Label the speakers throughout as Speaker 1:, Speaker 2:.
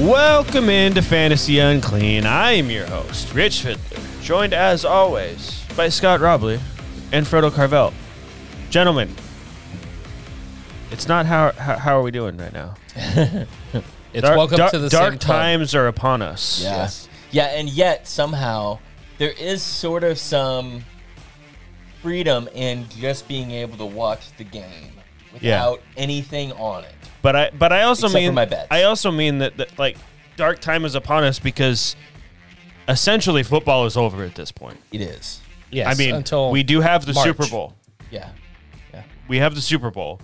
Speaker 1: Welcome into Fantasy Unclean. I am your host, Rich Fiddler, joined as always by Scott Robley and Frodo Carvel. Gentlemen, it's not how are we doing right now?
Speaker 2: It's welcome to the
Speaker 1: dark
Speaker 2: same
Speaker 1: times are upon us.
Speaker 3: Yeah.
Speaker 2: Yes.
Speaker 3: Yeah, and yet somehow there is sort of some freedom in just being able to watch the game without anything on it.
Speaker 1: But I also
Speaker 3: Except for
Speaker 1: mean
Speaker 3: my bets.
Speaker 1: I also mean that like dark time is upon us because essentially football is over at this point.
Speaker 3: It is.
Speaker 2: Yes,
Speaker 1: I mean,
Speaker 2: until
Speaker 1: we do have the
Speaker 2: March.
Speaker 1: Super Bowl.
Speaker 3: Yeah.
Speaker 1: We have the Super Bowl,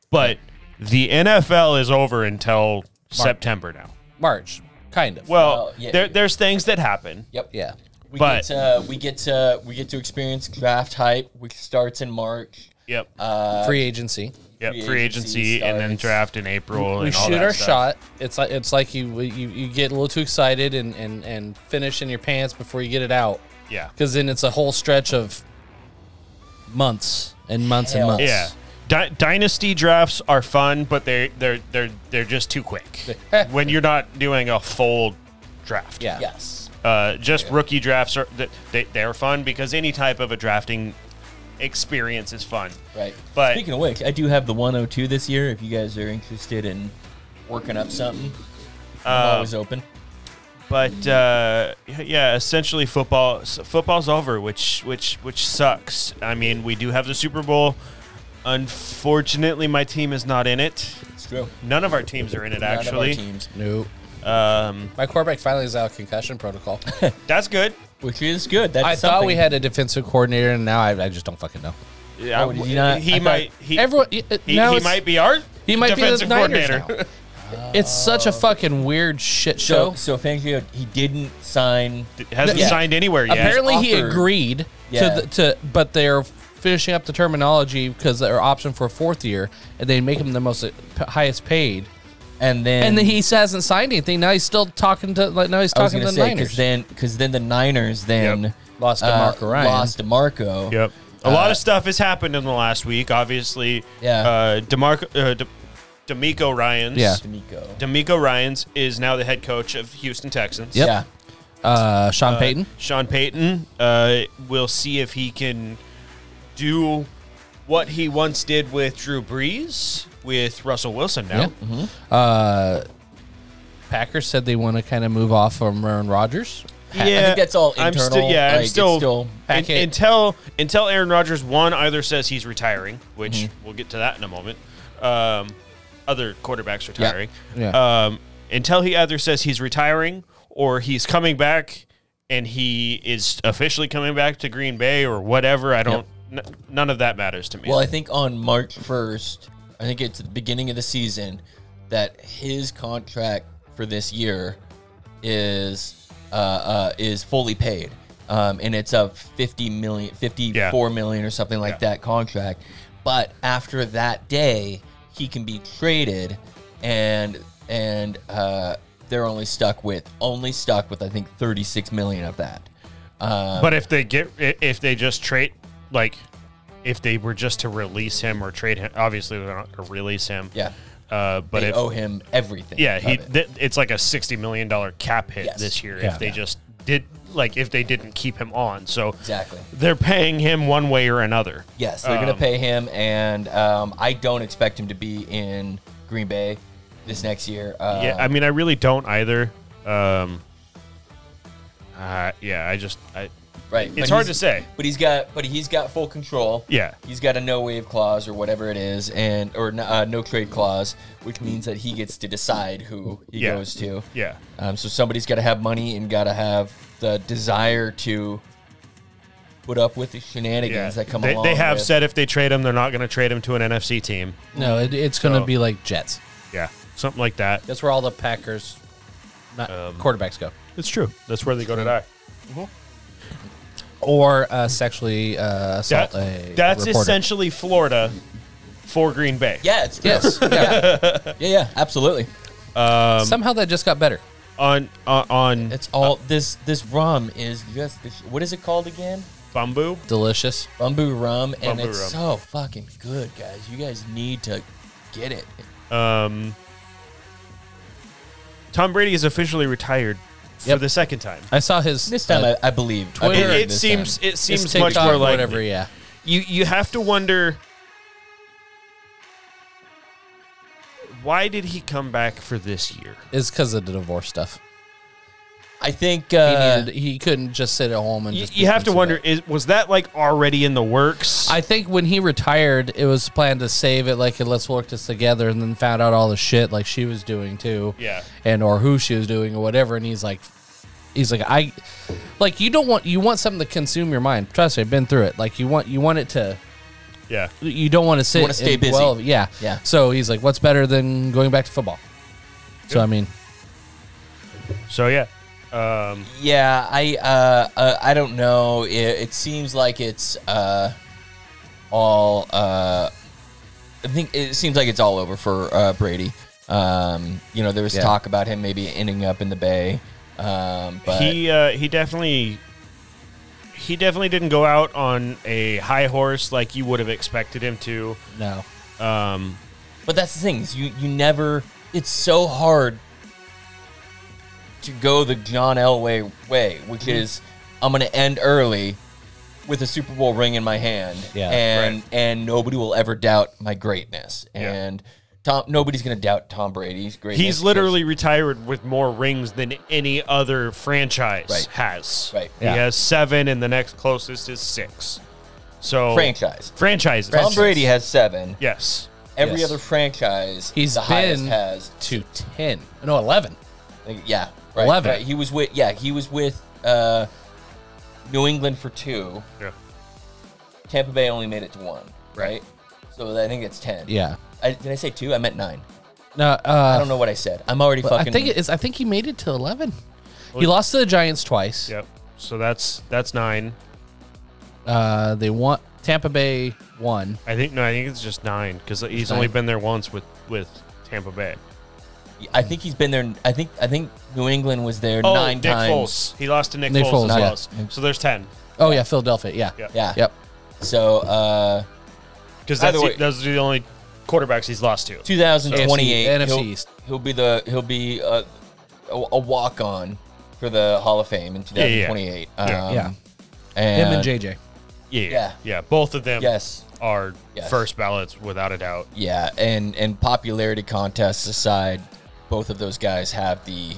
Speaker 1: but the NFL is over until September now.
Speaker 2: March, kind of.
Speaker 1: Well,
Speaker 3: yeah.
Speaker 1: there's things that happen.
Speaker 3: Yep.
Speaker 2: Yeah.
Speaker 3: We
Speaker 1: But-
Speaker 3: get to experience draft hype, which starts in March.
Speaker 1: Yep.
Speaker 2: Free agency.
Speaker 1: Yep.
Speaker 3: free
Speaker 1: Free
Speaker 3: agency
Speaker 1: agency and then
Speaker 3: starts.
Speaker 1: draft in April.
Speaker 2: We
Speaker 1: and all
Speaker 2: shoot
Speaker 1: that
Speaker 2: our
Speaker 1: stuff.
Speaker 2: shot. It's like you get a little too excited and finish in your pants before you get it out.
Speaker 1: Yeah.
Speaker 2: Because then it's a whole stretch of months and months and
Speaker 3: Hell.
Speaker 2: months.
Speaker 1: Yeah. Dynasty drafts are fun, but they're just too quick when you're not doing a full draft.
Speaker 2: Yeah.
Speaker 3: Yes.
Speaker 1: Just rookie drafts are they're fun because any type of a drafting experience is fun.
Speaker 3: Right.
Speaker 1: But-
Speaker 3: Speaking of which, I do have the 102 this year. If you guys are interested in working up something, I'm always open.
Speaker 1: But yeah, essentially football's over, which sucks. I mean, we do have the Super Bowl. Unfortunately, my team is not in it.
Speaker 3: It's true.
Speaker 1: None of our teams are in it,
Speaker 3: None of our
Speaker 1: actually.
Speaker 3: teams,
Speaker 2: Nope.
Speaker 1: Um,
Speaker 2: My quarterback finally is out of concussion protocol.
Speaker 1: that's good.
Speaker 3: which is good. That's
Speaker 2: I thought
Speaker 3: something.
Speaker 2: we had a defensive coordinator, and now I just don't fucking know.
Speaker 1: Yeah,
Speaker 3: Oh, did you not?
Speaker 1: he
Speaker 3: I
Speaker 1: might.
Speaker 3: thought-
Speaker 1: He,
Speaker 2: Everyone,
Speaker 1: he,
Speaker 2: now
Speaker 1: he
Speaker 2: it's-
Speaker 1: might be our
Speaker 2: He might
Speaker 1: defensive
Speaker 2: be the Niners
Speaker 1: coordinator.
Speaker 2: now. It's such a fucking weird shit show.
Speaker 3: So Fangio, he didn't sign.
Speaker 1: Hasn't
Speaker 3: Yeah.
Speaker 1: signed anywhere yet.
Speaker 2: Apparently, he
Speaker 3: offered-
Speaker 2: agreed
Speaker 3: Yeah.
Speaker 2: but they're finishing up the terminology because they're option for a fourth year, and they make him the most highest paid.
Speaker 3: And then
Speaker 2: And then he hasn't signed anything. Now he's still talking to
Speaker 3: I was
Speaker 2: talking to
Speaker 3: gonna
Speaker 2: the
Speaker 3: say
Speaker 2: Niners.
Speaker 3: because then the Niners then
Speaker 2: Lost to Marco Ryan.
Speaker 3: Lost to Marco.
Speaker 1: Yep. A lot of stuff has happened in the last week. Obviously,
Speaker 3: Yeah.
Speaker 1: D'Amico Ryans.
Speaker 2: Yeah.
Speaker 1: D'Amico Ryans is now the head coach of Houston Texans.
Speaker 2: Yep.
Speaker 3: Yeah.
Speaker 2: Sean Payton.
Speaker 1: Sean Payton. We'll see if he can do what he once did with Drew Brees with Russell Wilson now.
Speaker 2: Packers said they want to kind of move off from Aaron Rodgers.
Speaker 3: I think that's all internal.
Speaker 1: I'm still, yeah,
Speaker 3: like,
Speaker 1: I'm
Speaker 3: it's
Speaker 1: still,
Speaker 2: Pack it.
Speaker 1: until Aaron Rodgers either says he's retiring, which we'll get to that in a moment. Other quarterbacks retiring.
Speaker 2: Yeah.
Speaker 1: Until he either says he's retiring or he's coming back and he is officially coming back to Green Bay or whatever. I don't. None of that matters to me.
Speaker 3: Well, I think on March 1st, I think it's the beginning of the season, that his contract for this year is fully paid, and it's a 54 million or something like that contract. But after that day, he can be traded, and they're only stuck with I think 36 million of that.
Speaker 1: but if they just trade, like, if they were just to release him or trade him, obviously they're not to release him.
Speaker 3: Yeah.
Speaker 1: But
Speaker 3: They
Speaker 1: if,
Speaker 3: owe him everything.
Speaker 1: yeah,
Speaker 3: of it.
Speaker 1: it's like a $60 million cap hit
Speaker 3: Yes.
Speaker 1: this year
Speaker 2: Yeah.
Speaker 1: if they just did, like, if they didn't keep him on. So
Speaker 3: Exactly.
Speaker 1: they're paying him one way or another.
Speaker 3: Yes, they're going to pay him, and I don't expect him to be in Green Bay this next year.
Speaker 1: Yeah, I mean, I really don't either. Yeah,
Speaker 3: right.
Speaker 1: it's hard to say.
Speaker 3: But he's got full control.
Speaker 1: Yeah.
Speaker 3: He's got a no waive clause or whatever it is, or no trade clause, which means that he gets to decide who he
Speaker 1: Yeah.
Speaker 3: goes to.
Speaker 1: Yeah.
Speaker 3: So somebody's got to have money and got to have the desire to put up with the shenanigans that come along.
Speaker 1: They have
Speaker 3: with-
Speaker 1: said if they trade him, they're not going to trade him to an NFC team.
Speaker 2: No, it's going to
Speaker 1: So-
Speaker 2: be like Jets.
Speaker 1: Yeah, something like that.
Speaker 2: That's where all the Packers quarterbacks go.
Speaker 1: It's true. That's where they go to die.
Speaker 2: Or sexually assault a
Speaker 1: That's
Speaker 2: reporter.
Speaker 1: essentially Florida for Green Bay.
Speaker 3: Yeah, it's true.
Speaker 2: Yes. Yeah.
Speaker 3: yeah, absolutely.
Speaker 2: Somehow that just got better.
Speaker 1: On
Speaker 3: It's all this rum is just what is it called again?
Speaker 1: Bamboo.
Speaker 2: Delicious.
Speaker 3: Bamboo rum, and
Speaker 1: Bamboo
Speaker 3: it's
Speaker 1: rum.
Speaker 3: so fucking good, guys. You guys need to get it.
Speaker 1: Tom Brady is officially retired for
Speaker 2: Yep.
Speaker 1: the second time.
Speaker 2: I saw his
Speaker 3: This time, I believe. I
Speaker 2: Twitter-
Speaker 3: believe
Speaker 1: It
Speaker 3: this
Speaker 1: seems
Speaker 3: time.
Speaker 1: it seems
Speaker 2: his
Speaker 1: much
Speaker 2: TikTok
Speaker 1: more
Speaker 2: or
Speaker 1: like
Speaker 2: whatever. Yeah,
Speaker 1: you have to wonder, why did he come back for this year?
Speaker 2: it's because of the divorce stuff.
Speaker 3: I think
Speaker 2: He couldn't just sit at home and.
Speaker 1: You,
Speaker 2: just
Speaker 1: you have to
Speaker 2: pursue
Speaker 1: wonder,
Speaker 2: that.
Speaker 1: was that like already in the works?
Speaker 2: I think when he retired, it was planned to save it, like let's work this together, and then found out all the shit like she was doing too,
Speaker 1: Yeah.
Speaker 2: and or who she was doing or whatever, and he's like, I, like you want something to consume your mind. Trust me, I've been through it. Like you want it to.
Speaker 1: Yeah.
Speaker 2: You don't want to sit.
Speaker 3: wanna stay
Speaker 2: and
Speaker 3: busy.
Speaker 2: dwell- yeah,
Speaker 3: Yeah.
Speaker 2: So he's like, what's better than going back to football? So I mean,
Speaker 1: So yeah.
Speaker 3: Yeah, I don't know. It seems like it's all. I think it seems like it's all over for Brady. There was
Speaker 2: Yeah.
Speaker 3: talk about him maybe ending up in the Bay, but
Speaker 1: He definitely didn't go out on a high horse like you would have expected him to.
Speaker 2: no.
Speaker 3: But that's the thing, is you never. It's so hard to go the John Elway way, which is I'm going to end early with a Super Bowl ring in my hand,
Speaker 2: Yeah,
Speaker 3: and nobody will ever doubt my greatness.
Speaker 1: Yeah.
Speaker 3: And nobody's going to doubt Tom Brady's greatness.
Speaker 1: He's literally retired with more rings than any other franchise
Speaker 3: Right.
Speaker 1: has.
Speaker 3: Right.
Speaker 2: Yeah.
Speaker 1: He has 7, and the next closest is 6. So
Speaker 3: franchise.
Speaker 1: franchises.
Speaker 3: Tom Brady has 7.
Speaker 1: Yes.
Speaker 3: Every
Speaker 2: Yes.
Speaker 3: other franchise,
Speaker 2: He's
Speaker 3: the highest
Speaker 2: been
Speaker 3: has
Speaker 2: to 10. No, 11.
Speaker 3: Yeah, right,
Speaker 2: 11.
Speaker 3: Right. He was with New England for 2.
Speaker 1: Yeah.
Speaker 3: Tampa Bay only made it to 1, right? So I think it's 10.
Speaker 2: Yeah.
Speaker 3: Did I say 2? I meant 9.
Speaker 2: No,
Speaker 3: I don't know what I said. I'm already
Speaker 2: Well,
Speaker 3: fucking.
Speaker 2: I think he made it to 11. He lost to the Giants twice.
Speaker 1: Yep. So that's 9.
Speaker 2: They won. Tampa Bay won.
Speaker 1: I think it's just 9 because he's only been there once with Tampa Bay.
Speaker 3: I think he's been there. I think New England was there
Speaker 1: Oh,
Speaker 3: 9
Speaker 1: Nick
Speaker 3: times.
Speaker 1: Foles. He lost to Nick
Speaker 2: Nick
Speaker 1: Foles
Speaker 2: Foles,
Speaker 1: as well. So there's 10.
Speaker 2: Oh yeah, Philadelphia. Yeah.
Speaker 1: Yeah.
Speaker 3: Yeah.
Speaker 2: Yep.
Speaker 3: So
Speaker 1: Because
Speaker 3: Either way-
Speaker 1: those are the only quarterbacks he's lost to.
Speaker 3: 2028,
Speaker 2: NFC East.
Speaker 3: he'll be a walk on for the Hall of Fame in 2028.
Speaker 2: Yeah.
Speaker 3: And
Speaker 2: Him and JJ.
Speaker 1: Yeah. Both of them
Speaker 3: Yes.
Speaker 1: are
Speaker 3: Yes.
Speaker 1: first ballots without a doubt.
Speaker 3: Yeah, and popularity contests aside, both of those guys have the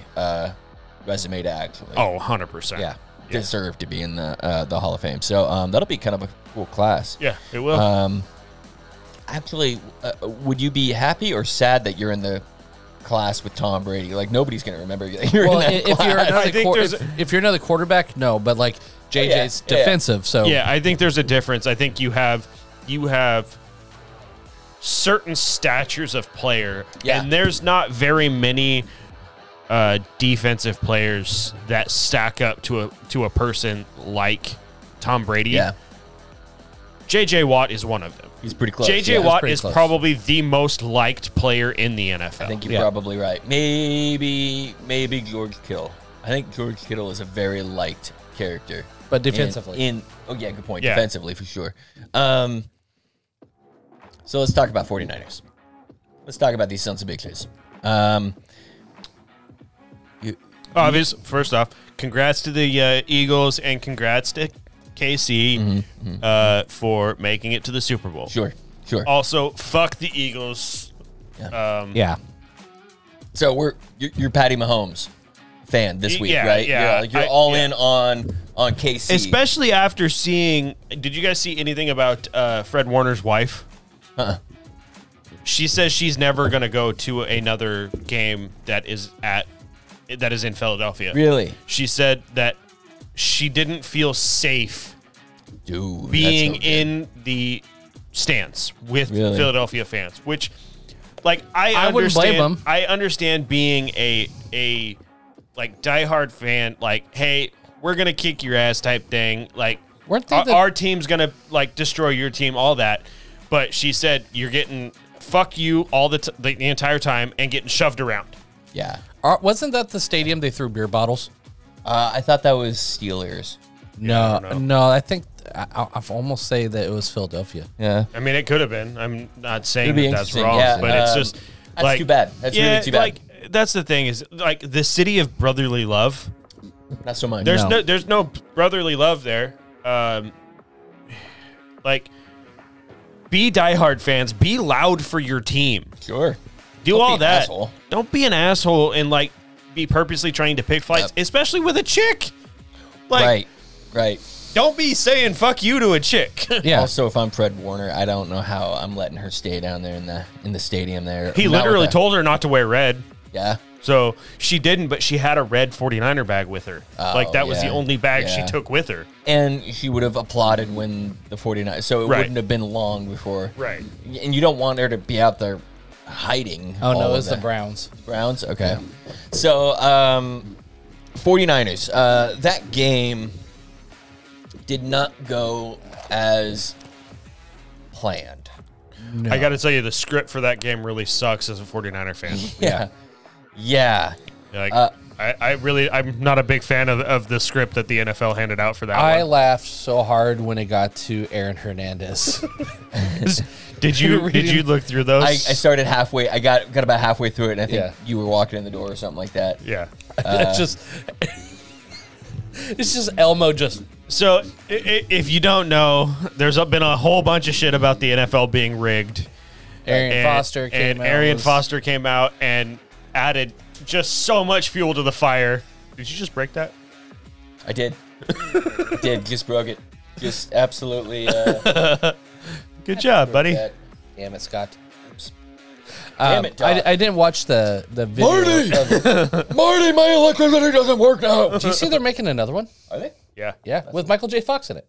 Speaker 3: resume to actually
Speaker 1: Oh, 100%.
Speaker 3: deserve to be in the Hall of Fame. So that'll be kind of a cool class.
Speaker 1: Yeah, it will.
Speaker 3: Actually, would you be happy or sad that you're in the class with Tom Brady? Like nobody's gonna remember that you're
Speaker 2: Well,
Speaker 3: in that
Speaker 2: if
Speaker 3: class.
Speaker 2: you're
Speaker 1: I
Speaker 2: another
Speaker 1: think there's
Speaker 2: if you're another quarterback, no. But like JJ's
Speaker 3: yeah.
Speaker 2: defensive, so
Speaker 1: Yeah, I think there's a difference. I think you have certain statures of player,
Speaker 3: Yeah.
Speaker 1: and there's not very many defensive players that stack up to a person like Tom Brady.
Speaker 3: Yeah,
Speaker 1: JJ Watt is one of them.
Speaker 3: he's pretty close.
Speaker 1: JJ
Speaker 3: yeah.
Speaker 1: Watt
Speaker 2: pretty
Speaker 1: is
Speaker 2: close.
Speaker 1: probably the most liked player in the NFL.
Speaker 3: I think you're
Speaker 2: Yeah.
Speaker 3: probably right. Maybe George Kittle. I think George Kittle is a very liked character.
Speaker 2: but defensively.
Speaker 3: Oh yeah, good point.
Speaker 1: Yeah.
Speaker 3: Defensively for sure. So let's talk about 49ers. Let's talk about these sons of bitches.
Speaker 1: Obvious. First off, congrats to the Eagles and congrats to KC for making it to the Super Bowl.
Speaker 3: Sure.
Speaker 1: Also, fuck the Eagles.
Speaker 2: yeah.
Speaker 3: So you're Patty Mahomes fan this week,
Speaker 1: Yeah,
Speaker 3: right?
Speaker 1: yeah.
Speaker 3: You're all
Speaker 1: Yeah.
Speaker 3: in on KC.
Speaker 1: Especially after seeing. Did you guys see anything about Fred Warner's wife?
Speaker 3: Uh-uh.
Speaker 1: She says she's never going to go to another game that is in Philadelphia.
Speaker 3: Really,
Speaker 1: She said that she didn't feel safe
Speaker 3: dude,
Speaker 1: being
Speaker 3: that's so good.
Speaker 1: in the stands with
Speaker 3: Really?
Speaker 1: Philadelphia fans, which, like,
Speaker 2: I wouldn't blame
Speaker 1: understand.
Speaker 2: them.
Speaker 1: I understand being a like diehard fan, like, hey, we're gonna kick your ass type thing. Like,
Speaker 2: Weren't they the-
Speaker 1: our team's gonna like destroy your team, all that. But she said you're getting fuck you all the entire time and getting shoved around.
Speaker 3: Yeah,
Speaker 2: Wasn't that the stadium they threw beer bottles?
Speaker 3: I thought that was Steelers.
Speaker 1: Yeah, I don't know.
Speaker 2: No. I think I've almost say that it was Philadelphia.
Speaker 3: Yeah,
Speaker 1: I mean, it could have been. I'm not saying
Speaker 3: It'd be
Speaker 1: that that's
Speaker 3: interesting,
Speaker 1: wrong,
Speaker 3: yeah.
Speaker 1: but it's just
Speaker 3: That's
Speaker 1: like
Speaker 3: too bad. That's
Speaker 1: yeah,
Speaker 3: really too bad.
Speaker 1: Like that's the thing is like the city of brotherly love.
Speaker 3: Not so much.
Speaker 1: There's no brotherly love there. Like, be diehard fans. Be loud for your team.
Speaker 3: Sure.
Speaker 1: Do
Speaker 3: Don't
Speaker 1: all
Speaker 3: be an
Speaker 1: that.
Speaker 3: asshole.
Speaker 1: Don't be an asshole and like be purposely trying to pick fights, especially with a chick. Like,
Speaker 3: Right.
Speaker 1: don't be saying fuck you to a chick.
Speaker 2: Yeah.
Speaker 3: Also, if I'm Fred Warner, I don't know how I'm letting her stay down there in the stadium there.
Speaker 1: He
Speaker 3: Not with
Speaker 1: literally
Speaker 3: that-
Speaker 1: told her not to wear red.
Speaker 3: Yeah.
Speaker 1: So she didn't, but she had a red 49er bag with her. Like, that was the
Speaker 3: yeah.
Speaker 1: only bag she
Speaker 3: Yeah.
Speaker 1: took with her.
Speaker 3: And she would have applauded when the 49. So it
Speaker 1: Right.
Speaker 3: wouldn't have been long before.
Speaker 1: Right.
Speaker 3: And you don't want her to be out there hiding.
Speaker 2: Oh no,
Speaker 3: all
Speaker 2: it
Speaker 3: of
Speaker 2: was the
Speaker 3: that.
Speaker 2: Browns.
Speaker 3: Browns? Okay. So, 49ers. That game did not go as planned.
Speaker 2: No.
Speaker 1: I got to tell you, the script for that game really sucks as a 49er fan.
Speaker 3: Yeah.
Speaker 1: Like, I'm not a big fan of the script that the NFL handed out for that
Speaker 2: I
Speaker 1: one.
Speaker 2: laughed so hard when it got to Aaron Hernandez.
Speaker 1: Did you look through those?
Speaker 3: I started halfway. I got about halfway through it, and I think
Speaker 2: Yeah.
Speaker 3: you were walking in the door or something like that.
Speaker 1: Yeah.
Speaker 2: It's just Elmo just
Speaker 1: So, if you don't know, there's been a whole bunch of shit about the NFL being rigged.
Speaker 2: Arian Foster came
Speaker 1: and
Speaker 2: out.
Speaker 1: Arian Foster came out and added just so much fuel to the fire. Did you just break that?
Speaker 3: I did. Just broke it. Just absolutely.
Speaker 1: Good job, buddy.
Speaker 3: that.
Speaker 2: Damn it, Scott.
Speaker 3: Oops. Damn it, Doc.
Speaker 2: I didn't watch the video.
Speaker 3: Marty! Marty, my electricity doesn't work now.
Speaker 2: Do you see they're making another one?
Speaker 3: Are they?
Speaker 1: Yeah.
Speaker 2: Yeah, with Michael J. Fox in it.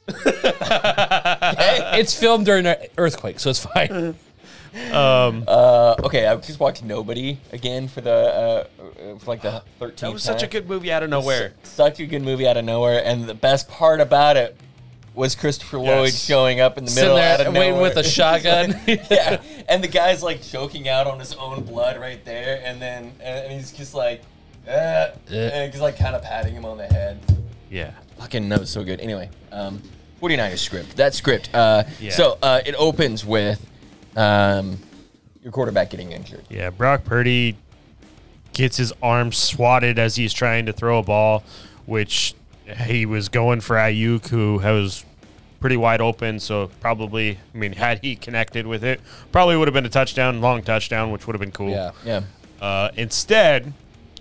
Speaker 3: Hey.
Speaker 2: It's filmed during an earthquake, so it's fine.
Speaker 3: Okay, I just watched Nobody again for the for like the 13th
Speaker 1: That was such a good movie out of nowhere.
Speaker 3: Such a good movie out of nowhere, and the best part about it was Christopher Lloyd showing up in the
Speaker 2: Sitting
Speaker 3: middle out
Speaker 2: there
Speaker 3: of
Speaker 2: waiting
Speaker 3: nowhere.
Speaker 2: with a shotgun.
Speaker 3: Yeah, and the guy's like choking out on his own blood right there, and then and he's just like, and he's like kind of patting him on the head.
Speaker 1: Yeah.
Speaker 3: Fucking that was so good. Anyway, 49ers script. That script. So it opens with your quarterback getting injured.
Speaker 1: Yeah, Brock Purdy gets his arm swatted as he's trying to throw a ball, which he was going for Ayuk, who was pretty wide open. So probably, I mean, had he connected with it, probably would have been a touchdown, long touchdown, which would have been cool.
Speaker 2: Yeah.
Speaker 3: Yeah.
Speaker 1: Instead,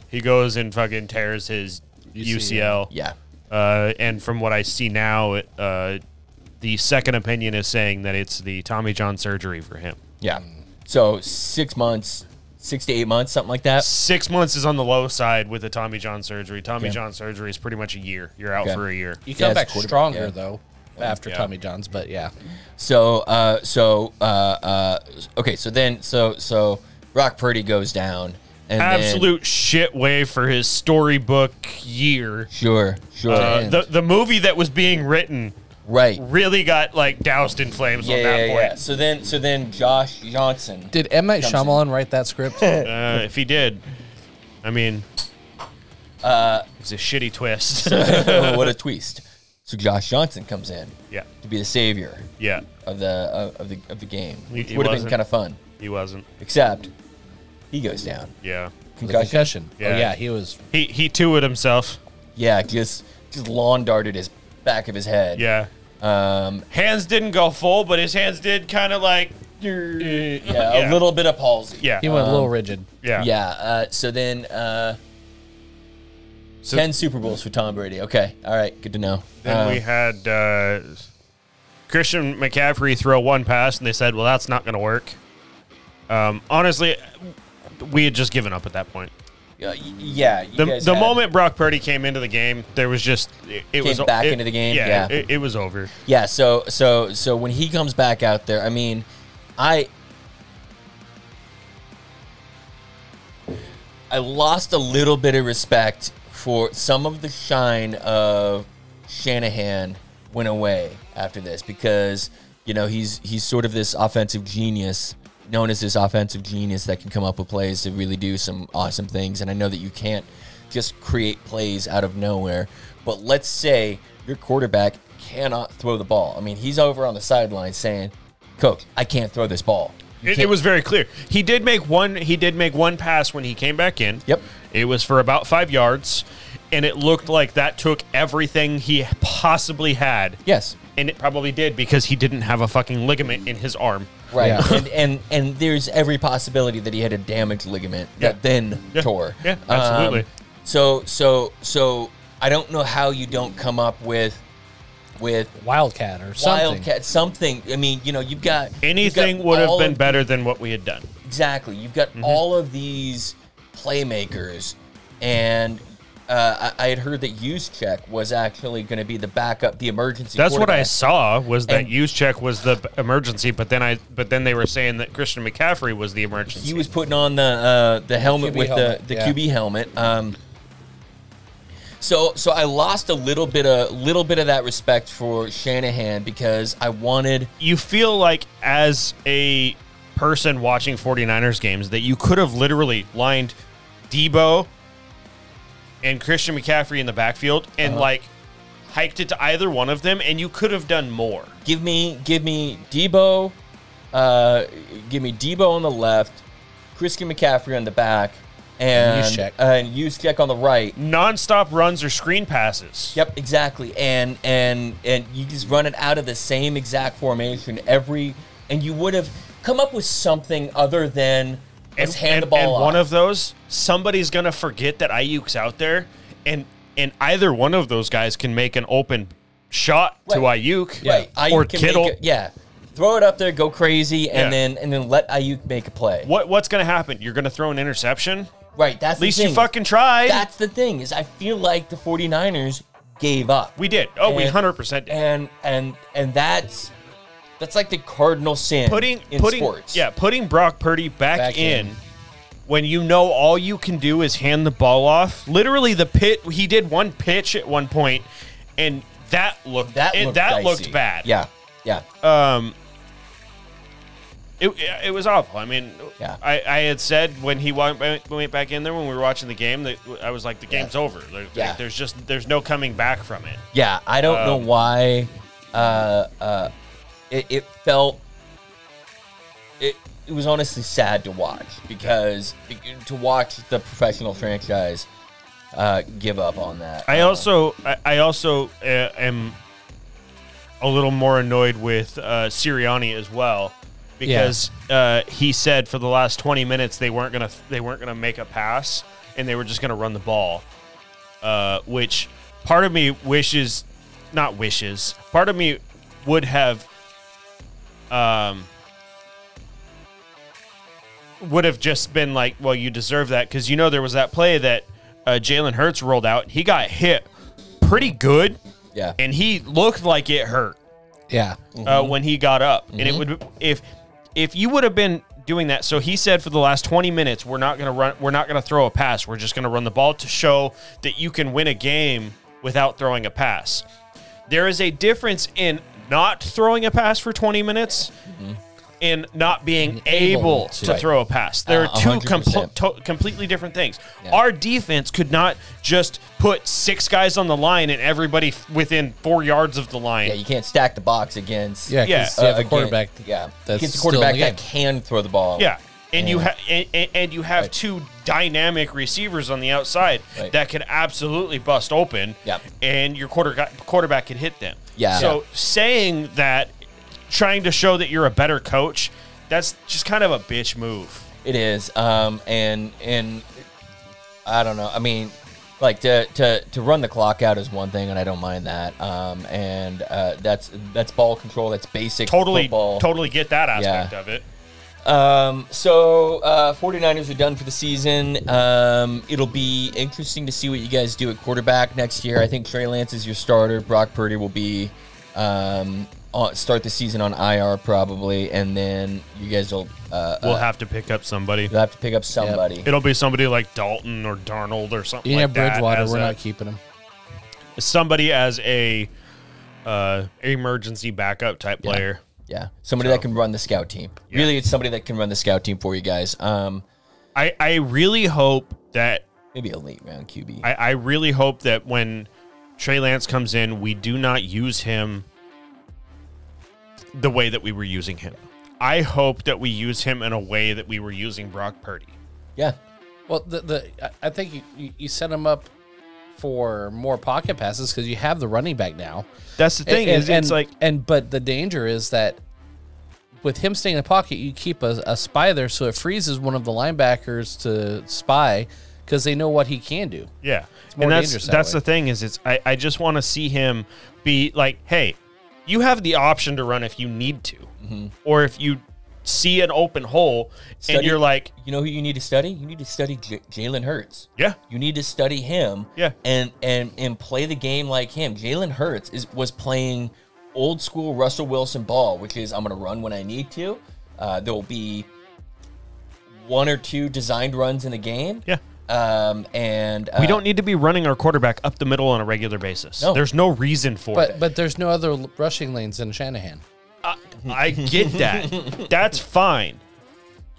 Speaker 1: he goes and fucking tears his UCL.
Speaker 3: Yeah.
Speaker 1: And from what I see now, the second opinion is saying that it's the Tommy John surgery for him.
Speaker 3: Yeah. So 6 months, 6 to 8 months, something like that.
Speaker 1: 6 months is on the low side with the Tommy John surgery. Tommy
Speaker 3: Okay.
Speaker 1: John surgery is pretty much a year. You're out
Speaker 3: Okay.
Speaker 1: for a year.
Speaker 2: You come
Speaker 3: Yeah,
Speaker 2: back
Speaker 3: it's quarterback,
Speaker 2: stronger,
Speaker 3: yeah.
Speaker 2: though, after
Speaker 1: Yeah.
Speaker 2: Tommy John's, but yeah.
Speaker 3: So okay. So Brock Purdy goes down. And
Speaker 1: Absolute shit way for his storybook year.
Speaker 3: Then, sure.
Speaker 1: The movie that was being written
Speaker 3: Right.
Speaker 1: really got like doused in flames on that point.
Speaker 3: Yeah. So then Josh Johnson.
Speaker 2: Did M. Night
Speaker 3: Comes in.
Speaker 2: Shyamalan write that script?
Speaker 1: If he did, I mean, it's a shitty twist.
Speaker 3: Oh, what a twist. So Josh Johnson comes in
Speaker 1: Yeah,
Speaker 3: to be the savior
Speaker 1: yeah,
Speaker 3: of the game.
Speaker 1: He
Speaker 3: Which would have been
Speaker 1: wasn't.
Speaker 3: kind of fun.
Speaker 1: he wasn't.
Speaker 3: Except he goes down.
Speaker 1: Yeah,
Speaker 2: The
Speaker 3: Concussion.
Speaker 2: concussion.
Speaker 1: Yeah.
Speaker 2: Oh, yeah, he was.
Speaker 1: he too it himself.
Speaker 3: Yeah, just lawn darted his back of his head.
Speaker 1: Yeah,
Speaker 3: Um,
Speaker 1: hands didn't go full, but his hands did kind of like.
Speaker 3: yeah,
Speaker 1: Yeah.
Speaker 3: a little bit of palsy.
Speaker 1: Yeah,
Speaker 2: He went a little rigid.
Speaker 1: yeah.
Speaker 3: Yeah. So then,
Speaker 1: So
Speaker 3: 10 Super Bowls for Tom Brady. Okay. All right. Good to know.
Speaker 1: then we had Christian McCaffrey throw one pass, and they said, "Well, that's not going to work." Honestly, we had just given up at that point.
Speaker 3: Yeah. You
Speaker 1: The
Speaker 3: guys had-
Speaker 1: moment Brock Purdy came into the game, there was just it was
Speaker 3: back
Speaker 1: it-
Speaker 3: into the game?
Speaker 1: Yeah,
Speaker 3: Yeah.
Speaker 1: It was over.
Speaker 3: Yeah. So when he comes back out there, I mean, I lost a little bit of respect for some of the shine of Shanahan went away after this because, you know, he's sort of this offensive genius, known as this offensive genius that can come up with plays to really do some awesome things. And I know that you can't just create plays out of nowhere, but let's say your quarterback cannot throw the ball. I mean, he's over on the sideline saying, "Coach, I can't throw this ball."
Speaker 1: It was very clear. He did make one pass when he came back in.
Speaker 3: Yep.
Speaker 1: It was for about 5 yards, and it looked like that took everything he possibly had.
Speaker 3: Yes.
Speaker 1: And it probably did because he didn't have a fucking ligament in his arm.
Speaker 3: Right.
Speaker 2: Yeah.
Speaker 3: And there's every possibility that he had a damaged ligament that then tore.
Speaker 1: Yeah, absolutely.
Speaker 3: So I don't know how you don't come up with
Speaker 2: Wildcat or something.
Speaker 3: Wildcat, something. I mean, you've got
Speaker 1: Anything would have been better than what we had done.
Speaker 3: Exactly. You've got all of these playmakers, and I had heard that Juszczyk was actually going to be the backup, the emergency.
Speaker 1: That's what I
Speaker 3: quarterback.
Speaker 1: saw was that
Speaker 3: And-
Speaker 1: Juszczyk was the emergency, but then they were saying that Christian McCaffrey was the emergency.
Speaker 3: He was putting on the helmet
Speaker 2: QB
Speaker 3: with
Speaker 2: helmet,
Speaker 3: the
Speaker 2: yeah.
Speaker 3: QB helmet. So I lost a little bit of that respect for Shanahan because I wanted.
Speaker 1: You feel like as a person watching 49ers games that you could have literally lined Debo and Christian McCaffrey in the backfield and hiked it to either one of them, and you could have done more.
Speaker 3: Give me Debo, give me Debo on the left, Christian McCaffrey on the back, and Juszczyk on the right.
Speaker 1: Non-stop runs or screen passes.
Speaker 3: Yep, exactly. And you just run it out of the same exact formation and you would have come up with something other than let's hand the ball
Speaker 1: and
Speaker 3: off.
Speaker 1: one of those, somebody's gonna forget that Ayuk's out there, and either one of those guys can make an open shot to Ayuk,
Speaker 3: Right.
Speaker 1: or
Speaker 3: Ayuk can
Speaker 1: Kittle.
Speaker 3: make it, throw it up there, go crazy, and
Speaker 1: Yeah.
Speaker 3: then let Ayuk make a play.
Speaker 1: What's gonna happen? You're gonna throw an interception?
Speaker 3: Right, that's
Speaker 1: At least
Speaker 3: the thing.
Speaker 1: you fucking tried.
Speaker 3: That's the thing, is I feel like the 49ers gave up.
Speaker 1: We did. Oh, we
Speaker 3: And-
Speaker 1: 100% did.
Speaker 3: And that's like the cardinal sin in sports.
Speaker 1: Yeah, putting Brock Purdy back in when you know all you can do is hand the ball off. Literally, he did one pitch at one point, and that looked
Speaker 3: dicey.
Speaker 1: bad.
Speaker 3: Yeah.
Speaker 1: It was awful. I mean,
Speaker 3: Yeah.
Speaker 1: I had said when he went back in there when we were watching the game that I was like, the game's over.
Speaker 3: Yeah.
Speaker 1: There's no coming back from it.
Speaker 3: Yeah, I don't know why it felt it was honestly sad to watch because to watch the professional franchise give up on that.
Speaker 1: I also am a little more annoyed with Sirianni as well because he said for the last 20 minutes they weren't gonna make a pass and they were just gonna run the ball, which part of me part of me would have just been like, well, you deserve that because there was that play that Jalen Hurts rolled out. He got hit pretty good.
Speaker 3: Yeah.
Speaker 1: And he looked like it hurt.
Speaker 2: Yeah.
Speaker 1: When he got up. And it would if you would have been doing that. So he said for the last 20 minutes, we're not going to throw a pass. We're just going to run the ball to show that you can win a game without throwing a pass. There is a difference in not throwing a pass for 20 minutes and not being able to throw a pass. There are two
Speaker 3: 100%.
Speaker 1: completely different things.
Speaker 3: Yeah.
Speaker 1: Our defense could not just put 6 guys on the line and everybody within 4 yards of the line.
Speaker 3: Yeah, you can't stack the box against
Speaker 2: Yeah, because you have a quarterback
Speaker 3: against
Speaker 2: that's
Speaker 3: the
Speaker 2: still
Speaker 3: quarterback
Speaker 2: in the
Speaker 3: that can throw the ball.
Speaker 1: Yeah. And you have two dynamic receivers on the outside
Speaker 3: Right.
Speaker 1: that could absolutely bust open.
Speaker 3: Yep.
Speaker 1: And your quarterback could hit them.
Speaker 3: Yeah.
Speaker 1: So saying that, trying to show that you're a better coach, that's just kind of a bitch move.
Speaker 3: It is. And I don't know. I mean, like to run the clock out is one thing, and I don't mind that. And that's ball control. That's basic football.
Speaker 1: Totally get that aspect of it.
Speaker 3: So 49ers are done for the season. It'll be interesting to see what you guys do at quarterback next year. I think Trey Lance is your starter. Brock Purdy will be start the season on IR probably, and then you guys will
Speaker 1: We'll have to pick up somebody.
Speaker 3: you'll have to pick up somebody.
Speaker 1: It'll be somebody like Dalton or Darnold or something
Speaker 2: Yeah,
Speaker 1: like that.
Speaker 2: Bridgewater,
Speaker 1: as
Speaker 2: we're
Speaker 1: a-
Speaker 2: not keeping him.
Speaker 1: somebody as a emergency backup type player.
Speaker 3: Yeah, somebody that can run the scout team.
Speaker 1: Yeah.
Speaker 3: Really, it's somebody that can run the scout team for you guys.
Speaker 1: I really hope that
Speaker 3: Maybe a late round QB.
Speaker 1: I really hope that when Trey Lance comes in, we do not use him the way that we were using him. I hope that we use him in a way that we were using Brock Purdy.
Speaker 3: Yeah.
Speaker 2: Well, I think you set him up for more pocket passes because you have the running back now.
Speaker 1: That's the thing.
Speaker 2: But the danger is that with him staying in the pocket, you keep a spy there, so it freezes one of the linebackers to spy because they know what he can do.
Speaker 1: Yeah,
Speaker 2: it's more dangerous.
Speaker 1: That's the thing is I just want to see him be like, hey, you have the option to run if you need to, or if you see an open hole and you're like,
Speaker 3: you know who you need to study? You need to study Jalen Hurts.
Speaker 1: Yeah,
Speaker 3: you need to study him.
Speaker 1: Yeah,
Speaker 3: and play the game like him. Jalen Hurts was playing old school Russell Wilson ball, which is I'm going to run when I need to. There will be 1 or 2 designed runs in a game.
Speaker 1: Yeah.
Speaker 3: We
Speaker 1: don't need to be running our quarterback up the middle on a regular basis.
Speaker 3: No.
Speaker 1: There's no reason for it.
Speaker 2: But there's no other rushing lanes in Shanahan.
Speaker 1: I get that. That's fine.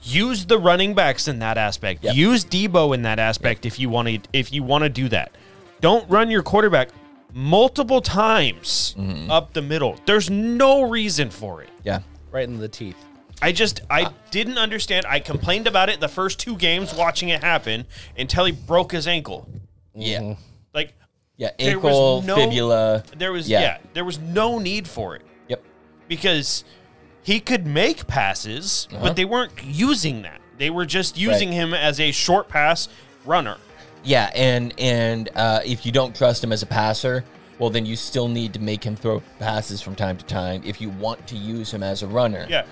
Speaker 1: Use the running backs in that aspect.
Speaker 3: Yep.
Speaker 1: Use Debo in that aspect if you want to do that. Don't run your quarterback multiple times up the middle. There's no reason for it.
Speaker 3: Yeah.
Speaker 2: Right in the teeth.
Speaker 1: I didn't understand. I complained about it the first 2 games watching it happen until he broke his ankle.
Speaker 3: Yeah.
Speaker 1: Like,
Speaker 3: yeah, ankle, fibula.
Speaker 1: There was no need for it.
Speaker 3: Yep.
Speaker 1: Because he could make passes, but they weren't using that. They were just using him as a short pass runner.
Speaker 3: Yeah, and if you don't trust him as a passer, well, then you still need to make him throw passes from time to time if you want to use him as a runner.
Speaker 1: Yeah.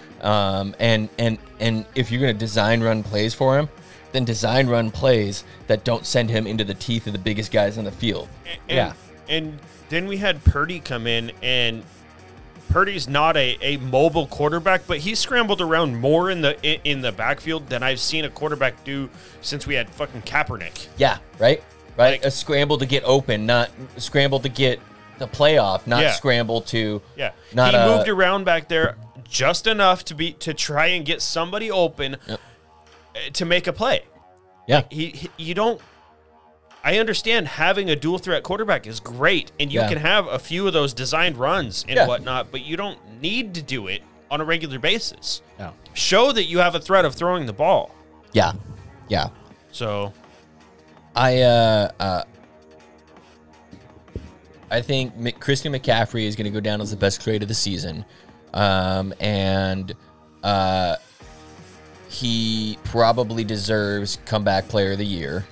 Speaker 3: And if you're going to design run plays for him, then design run plays that don't send him into the teeth of the biggest guys on the field.
Speaker 1: And then we had Purdy come in, and Purdy's not a mobile quarterback, but he scrambled around more in the backfield than I've seen a quarterback do since we had fucking Kaepernick.
Speaker 3: Yeah, right? Like a scramble to get open, not scramble to get the playoff, not scramble to
Speaker 1: he moved around back there just enough to try and get somebody open to make a play.
Speaker 3: Yeah.
Speaker 1: You don't. I understand having a dual threat quarterback is great, and you can have a few of those designed runs and whatnot, but you don't need to do it on a regular basis.
Speaker 2: No.
Speaker 1: Show that you have a threat of throwing the ball.
Speaker 3: Yeah. Yeah.
Speaker 1: So
Speaker 3: I think Christian McCaffrey is going to go down as the best trade of the season. And he probably deserves comeback player of the year.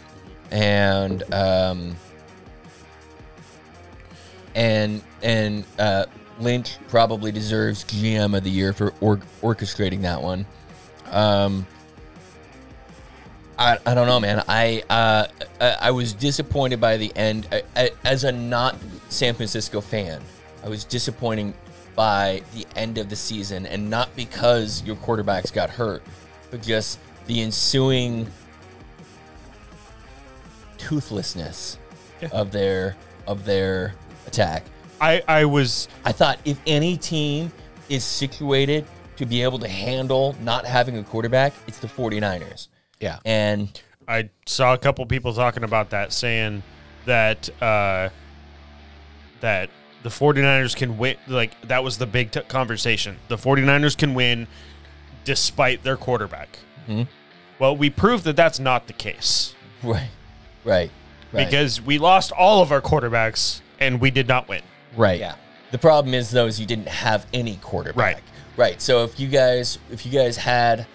Speaker 3: And Lynch probably deserves GM of the year for orchestrating that one. I don't know, man. I was disappointed by the end. As a not San Francisco fan, I was disappointed by the end of the season, and not because your quarterbacks got hurt, but just the ensuing toothlessness of their attack.
Speaker 1: I
Speaker 3: thought if any team is situated to be able to handle not having a quarterback, it's the 49ers.
Speaker 2: Yeah.
Speaker 3: And
Speaker 1: I saw a couple people talking about that, saying that that the 49ers can win. Like, that was the big conversation. The 49ers can win despite their quarterback.
Speaker 3: Mm-hmm.
Speaker 1: Well, we proved that that's not the case.
Speaker 3: Right.
Speaker 1: Because we lost all of our quarterbacks and we did not win.
Speaker 3: Right. Yeah. The problem is, though, is you didn't have any quarterback. Right. So if you guys had,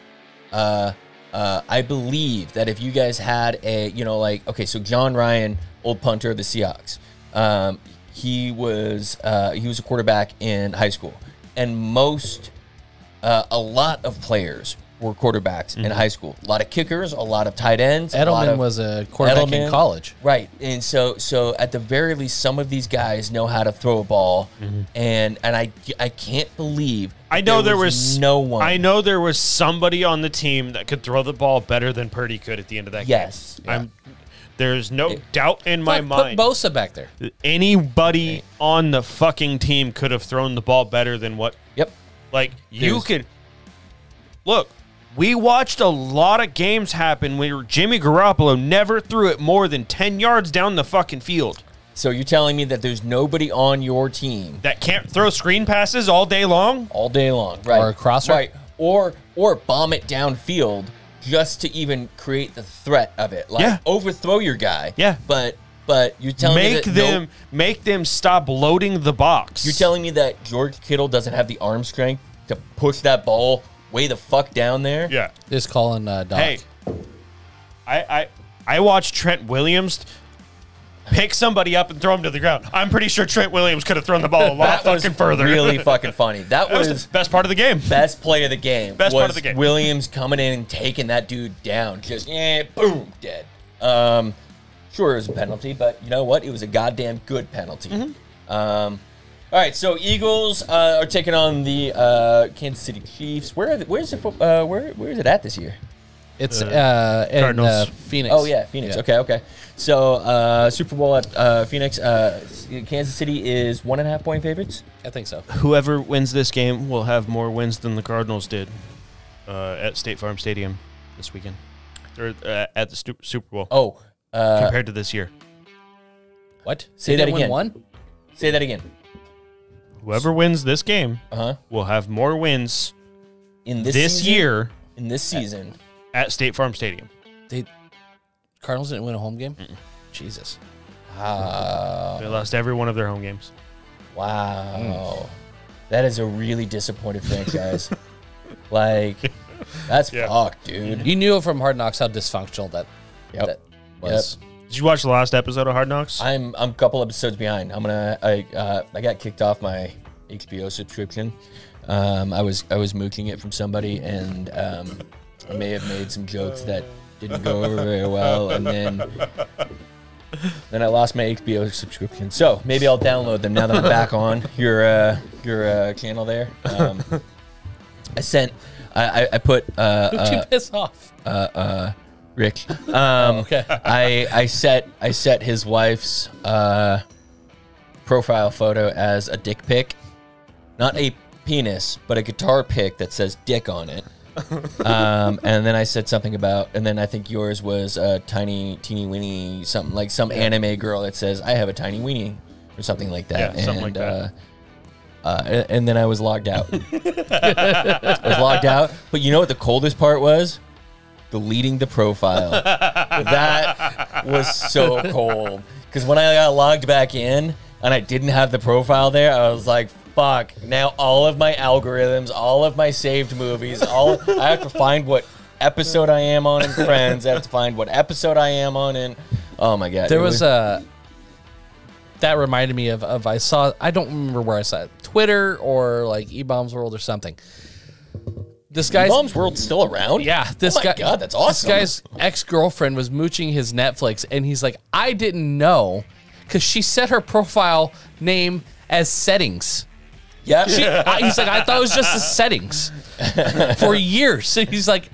Speaker 3: I believe that if you guys had so John Ryan, old punter of the Seahawks, he was a quarterback in high school, and a lot of players were quarterbacks in high school. A lot of kickers, a lot of tight ends.
Speaker 2: Edelman was a quarterback in college.
Speaker 3: Right. And so at the very least, some of these guys know how to throw a ball. And I can't believe there was no one.
Speaker 1: I know there was somebody on the team that could throw the ball better than Purdy could at the end of that game.
Speaker 3: Yes.
Speaker 1: Yeah. There's no doubt in my mind.
Speaker 2: Put Bosa back there.
Speaker 1: Anybody on the fucking team could have thrown the ball better than what.
Speaker 3: Yep.
Speaker 1: Like, you can look. We watched a lot of games happen where Jimmy Garoppolo never threw it more than 10 yards down the fucking field.
Speaker 3: So you're telling me that there's nobody on your team
Speaker 1: that can't throw screen passes all day long?
Speaker 3: All day long, right?
Speaker 2: Or a crosser?
Speaker 3: Right. or bomb it downfield just to even create the threat of it. Like
Speaker 1: Yeah.
Speaker 3: overthrow your guy.
Speaker 1: Yeah.
Speaker 3: But you're telling me that
Speaker 1: make them stop loading the box.
Speaker 3: you're telling me that George Kittle doesn't have the arm strength to push that ball way the fuck down there?
Speaker 1: Yeah.
Speaker 2: Just calling Doc.
Speaker 1: Hey, I watched Trent Williams pick somebody up and throw him to the ground. I'm pretty sure Trent Williams could have thrown the ball a lot
Speaker 3: That was
Speaker 1: fucking further.
Speaker 3: really fucking funny. That
Speaker 1: That was
Speaker 3: was
Speaker 1: the best part of the game.
Speaker 3: best play of the game.
Speaker 1: Best
Speaker 3: was
Speaker 1: part of the game.
Speaker 3: Williams coming in and taking that dude down. Just boom, dead. Sure, it was a penalty, but you know what? It was a goddamn good penalty.
Speaker 1: Mm-hmm.
Speaker 3: All right, so Eagles are taking on the Kansas City Chiefs. Where is it at this year?
Speaker 2: It's in
Speaker 1: Cardinals.
Speaker 2: Phoenix.
Speaker 3: Oh yeah, Phoenix. Okay. So Super Bowl at Phoenix. Kansas City is 1.5 point favorites.
Speaker 2: I think so.
Speaker 1: Whoever wins this game will have more wins than the Cardinals did at State Farm Stadium this weekend, or at the Super Bowl
Speaker 3: Oh,
Speaker 1: compared to this year.
Speaker 2: What?
Speaker 3: Say
Speaker 2: They
Speaker 3: that
Speaker 2: didn't win
Speaker 3: again.
Speaker 2: one?
Speaker 3: say that again.
Speaker 1: Whoever wins this game will have more wins
Speaker 3: In
Speaker 1: this
Speaker 3: season?
Speaker 1: year
Speaker 3: In this season.
Speaker 1: at State Farm Stadium.
Speaker 2: Cardinals didn't win a home game? Jesus.
Speaker 1: They lost every one of their home games.
Speaker 3: Wow. That is a really disappointed franchise. Like, that's fucked, dude.
Speaker 2: You knew from Hard Knocks how dysfunctional that was.
Speaker 1: Did you watch the last episode of Hard Knocks?
Speaker 3: I'm a couple episodes behind. I got kicked off my HBO subscription. I was mooching it from somebody, and I may have made some jokes that didn't go over very well, and then I lost my HBO subscription. So maybe I'll download them now that I'm back on your channel there. I put
Speaker 2: Who'd you piss off?
Speaker 3: Rick.
Speaker 2: Okay.
Speaker 3: I set his wife's profile photo as a dick pic, not a penis, but a guitar pick that says dick on it. And then I said something about, and then I think yours was a teeny weeny, something like some anime girl that says I have a tiny weenie or something like that.
Speaker 1: Yeah, something like that.
Speaker 3: And then I was logged out. I was logged out. But you know what the coldest part was? Deleting the profile. That was so cold. Because when I got logged back in and I didn't have the profile there, I was like, fuck. Now all of my algorithms, all of my saved movies, I have to find what episode I am on in Friends. I have to find what episode I am on in. Oh my God.
Speaker 2: There was a. That reminded me of I don't remember where I saw it, Twitter or like E-Bombs World or something. This guy's
Speaker 3: Mom's World still around?
Speaker 2: Yeah, this
Speaker 3: Oh my
Speaker 2: guy.
Speaker 3: God, that's awesome.
Speaker 2: This guy's ex-girlfriend was mooching his Netflix, and he's like, I didn't know, because she set her profile name as settings.
Speaker 3: Yeah.
Speaker 2: He's like, I thought it was just the settings for years. So he's like,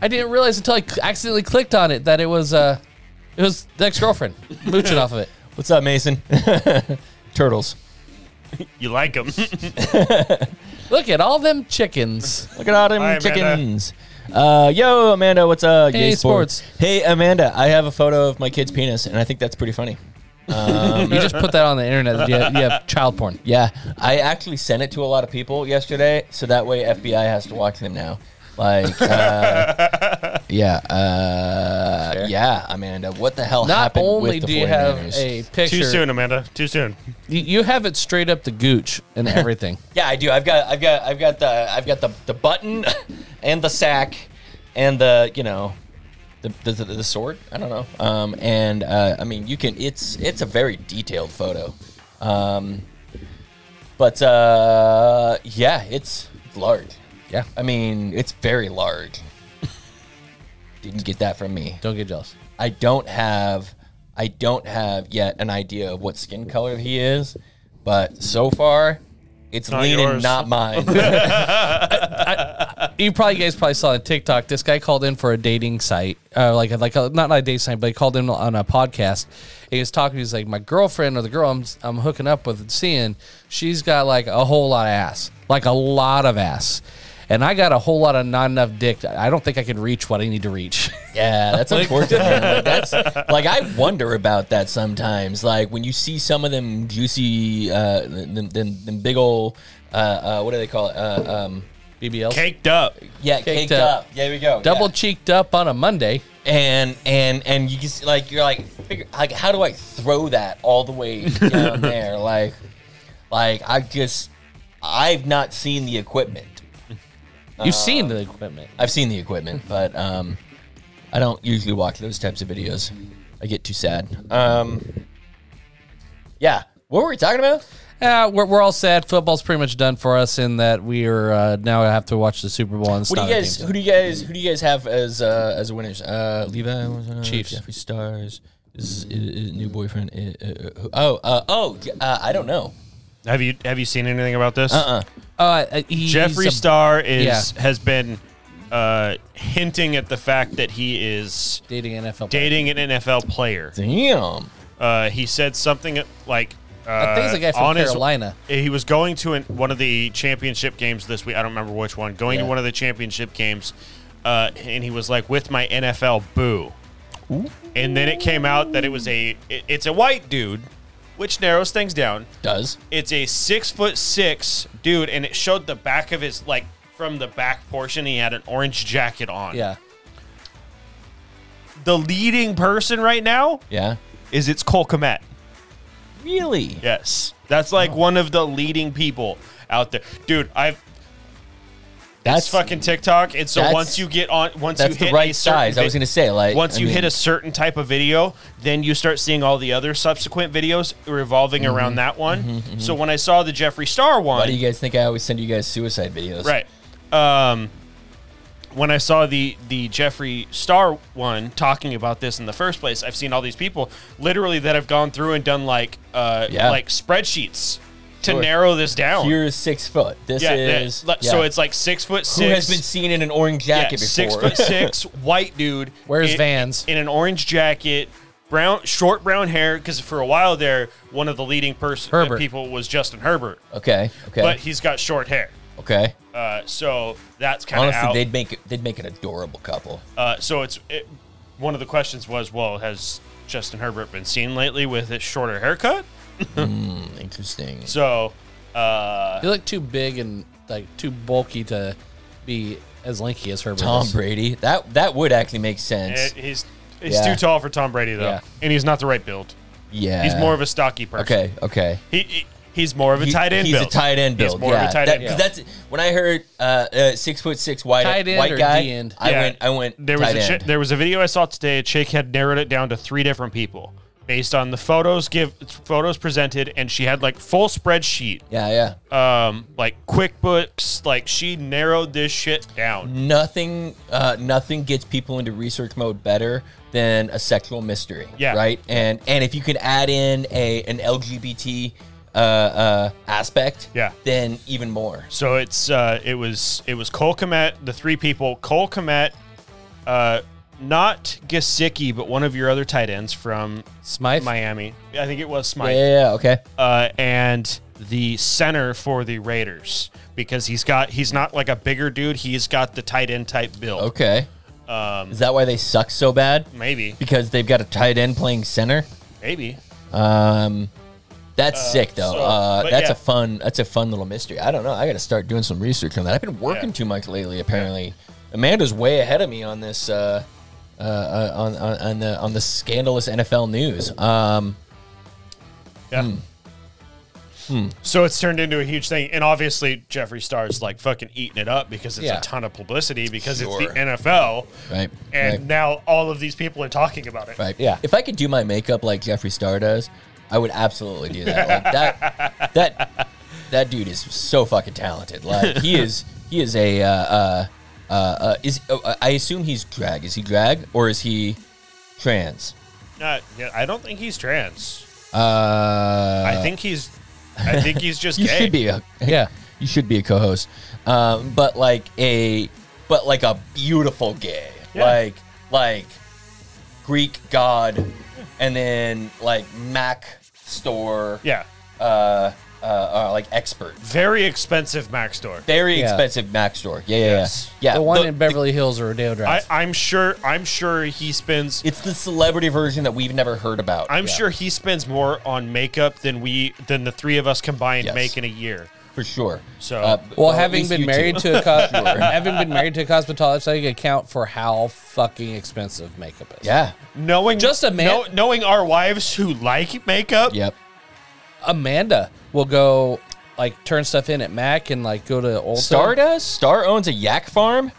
Speaker 2: I didn't realize until I accidentally clicked on it that it was the ex-girlfriend mooching off of it.
Speaker 3: What's up, Mason? Turtles.
Speaker 1: You like them.
Speaker 2: Look at all them chickens.
Speaker 3: Look at all them
Speaker 1: Hi, Amanda.
Speaker 3: chickens. Yo, Amanda, what's up?
Speaker 2: Hey,
Speaker 3: Yay,
Speaker 2: sports.
Speaker 3: Hey, Amanda, I have a photo of my kid's penis, and I think that's pretty funny.
Speaker 2: You just put that on the internet. You have child porn.
Speaker 3: Yeah, I actually sent it to a lot of people yesterday, so that way FBI has to watch them now. Like, yeah, Amanda, what the hell
Speaker 2: Not
Speaker 3: happened
Speaker 2: only
Speaker 3: with the
Speaker 2: do you have
Speaker 3: 49ers?
Speaker 2: a picture,
Speaker 1: Too soon, Amanda. Too soon.
Speaker 2: you have it straight up to Gooch and everything.
Speaker 3: Yeah, I do. I've got the button and the sack and the the sword. I don't know. I mean, you can. It's a very detailed photo. But yeah, it's large.
Speaker 2: Yeah.
Speaker 3: I mean, it's very large. Didn't get that from me.
Speaker 2: Don't get jealous.
Speaker 3: I don't have yet an idea of what skin color he is, but so far, it's
Speaker 1: Not
Speaker 3: leaning
Speaker 1: yours.
Speaker 3: not mine.
Speaker 2: You guys probably saw on TikTok. This guy called in for a dating site, not a dating site, but he called in on a podcast. He was talking. He's like, my girlfriend or the girl I'm hooking up with and seeing, she's got like a whole lot of ass, like a lot of ass. And I got a whole lot of not enough dick. I don't think I can reach what I need to reach.
Speaker 3: Yeah, that's unfortunate. Man. Like, that's like I wonder about that sometimes. Like when you see some of them juicy, them big old, what do they call it?
Speaker 2: BBLs.
Speaker 1: Caked up.
Speaker 3: Yeah, caked up. Yeah, there we go.
Speaker 2: Double
Speaker 3: Yeah.
Speaker 2: cheeked up on a Monday.
Speaker 3: And you just like you're like figure like how do I throw that all the way down there? Like I've not seen the equipment.
Speaker 2: You've seen the equipment.
Speaker 3: I've seen the equipment, but I don't usually watch those types of videos. I get too sad. Yeah. What were we talking about?
Speaker 2: We're all sad. Football's pretty much done for us in that we are now have to watch the Super Bowl. And
Speaker 3: Who do you guys have as winners? Levi,
Speaker 2: Chiefs.
Speaker 3: Jeffree Stars, his new boyfriend. I don't know.
Speaker 1: Have you seen anything about this?
Speaker 2: Jeffree
Speaker 1: Jeffree Star has been hinting at the fact that he is
Speaker 2: dating an
Speaker 1: NFL player.
Speaker 3: Damn.
Speaker 1: He said something like
Speaker 2: I think it's a guy from Carolina.
Speaker 1: He was going to one of the championship games this week. I don't remember which one. Going to one of the championship games, and he was like, "With my NFL boo." Ooh. And then it came out that it's a white dude, which narrows things down.
Speaker 3: Does.
Speaker 1: It's a 6'6" dude, and it showed the back of his, like, from the back portion, he had an orange jacket on.
Speaker 2: Yeah.
Speaker 1: The leading person right now it's Cole Kmet.
Speaker 3: Really?
Speaker 1: Yes. That's like one of the leading people out there. Dude, that's fucking TikTok. And so once you hit
Speaker 3: the right size. I was going to say, like,
Speaker 1: once you hit a certain type of video, then you start seeing all the other subsequent videos revolving around that one. So when I saw the Jeffree Star one,
Speaker 3: why do you guys think I always send you guys suicide videos?
Speaker 1: Right. When I saw the Jeffree Star one talking about this in the first place, I've seen all these people literally that have gone through and done like spreadsheets to narrow this down.
Speaker 3: Here's 6 foot. This is
Speaker 1: so it's like 6'6".
Speaker 3: Who has been seen in an orange jacket before?
Speaker 1: 6'6", white dude.
Speaker 2: Wears Vans
Speaker 1: in an orange jacket, short brown hair. Because for a while there, one of the leading people was Justin Herbert.
Speaker 3: Okay.
Speaker 1: But he's got short hair.
Speaker 3: Okay.
Speaker 1: So that's kind of
Speaker 3: honestly they'd make an adorable couple.
Speaker 1: So one of the questions was, well, has Justin Herbert been seen lately with his shorter haircut?
Speaker 3: Interesting.
Speaker 1: So
Speaker 2: you look too big and like too bulky to be as lanky as Herbert.
Speaker 3: Tom Brady. That would actually make sense.
Speaker 1: He's too tall for Tom Brady though, and he's not the right build.
Speaker 3: Yeah,
Speaker 1: he's more of a stocky person.
Speaker 3: Okay.
Speaker 1: He's more of a tight end build.
Speaker 3: He's a tight end build.
Speaker 1: He's more of a tight end build.
Speaker 3: That's when I heard 6'6" white guy.
Speaker 2: D-end.
Speaker 3: I went.
Speaker 1: There was a video I saw today. A chick had narrowed it down to 3 different people based on the photos presented, and she had like full spreadsheet.
Speaker 3: Yeah.
Speaker 1: Like QuickBooks. Like she narrowed this shit down.
Speaker 3: Nothing gets people into research mode better than a sexual mystery.
Speaker 1: Yeah.
Speaker 3: Right. And if you can add in an LGBT aspect, then even more.
Speaker 1: So it was Cole Kmet, the 3 people, Cole Kmet, not Gesicki, but one of your other tight ends from
Speaker 2: Smythe,
Speaker 1: Miami. I think it was Smythe.
Speaker 3: Yeah, okay.
Speaker 1: And the center for the Raiders, because he's not like a bigger dude, he's got the tight end type build.
Speaker 3: Okay. Is that why they suck so bad?
Speaker 1: Maybe.
Speaker 3: Because they've got a tight end playing center?
Speaker 1: Maybe.
Speaker 3: That's sick though. That's a fun little mystery. I don't know. I got to start doing some research on that. I've been working too much lately. Apparently, Amanda's way ahead of me on this. On the scandalous NFL news.
Speaker 1: So it's turned into a huge thing, and obviously Jeffree Star's like fucking eating it up because it's a ton of publicity because it's the NFL,
Speaker 3: right?
Speaker 1: And now all of these people are talking about it,
Speaker 3: right? Yeah. If I could do my makeup like Jeffree Star does, I would absolutely do that. Like that dude is so fucking talented. Like he is a I assume he's drag. Is he drag or is he trans?
Speaker 1: I don't think he's trans. I think he's just
Speaker 3: you
Speaker 1: gay.
Speaker 3: Should be you should be a co-host. But like a beautiful gay.
Speaker 1: Yeah.
Speaker 3: Like Greek god, and then like Mac store.
Speaker 1: Yeah.
Speaker 3: Like expert.
Speaker 1: Very expensive Mac store.
Speaker 3: Very expensive Mac store. Yeah.
Speaker 2: The one in Beverly Hills or Rodeo Drive.
Speaker 1: I'm sure he spends.
Speaker 3: It's the celebrity version that we've never heard about.
Speaker 1: I'm sure he spends more on makeup than the 3 of us combined make in a year.
Speaker 3: for sure.
Speaker 1: So-
Speaker 2: Well,
Speaker 3: at
Speaker 2: having
Speaker 3: least
Speaker 2: been
Speaker 3: you
Speaker 2: married
Speaker 3: two.
Speaker 2: to having been married to a cosmetologist, I can account for how fucking expensive makeup is.
Speaker 3: Yeah.
Speaker 1: knowing
Speaker 2: Just a man-
Speaker 1: knowing our wives who like makeup,
Speaker 3: Yep.
Speaker 2: Amanda will go like turn stuff in at Mac and like go to Ulta.
Speaker 3: Star does. Star owns a yak farm.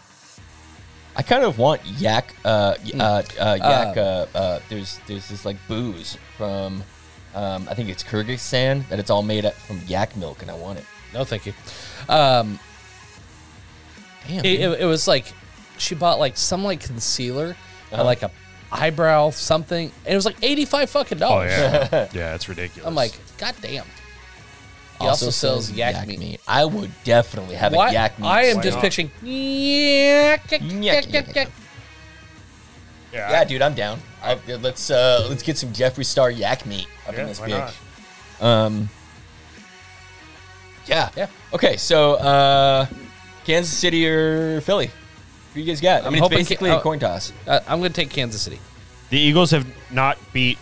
Speaker 3: I kind of want yak. There's this like booze from, I think it's Kyrgyzstan that it's all made up from yak milk, and I want it.
Speaker 2: No, thank you.
Speaker 3: Damn. dude.
Speaker 2: It was like she bought like some like concealer, and like a eyebrow something, and it was like $85
Speaker 1: oh yeah, yeah, it's ridiculous.
Speaker 2: I'm like, God damn. He also sells yak meat.
Speaker 3: I would definitely have
Speaker 2: Why?
Speaker 3: a yak meat.
Speaker 2: I am
Speaker 1: Why
Speaker 2: just
Speaker 1: not?
Speaker 2: picturing yak.
Speaker 3: Yeah, dude, I'm down. Let's get some Jeffree Star yak meat up in this
Speaker 1: why
Speaker 3: bitch.
Speaker 1: not?
Speaker 3: Yeah. Okay, so Kansas City or Philly? Who you guys got? I mean, it's
Speaker 2: hoping
Speaker 3: basically a coin toss.
Speaker 2: I'm going to take Kansas City.
Speaker 1: The Eagles have not beat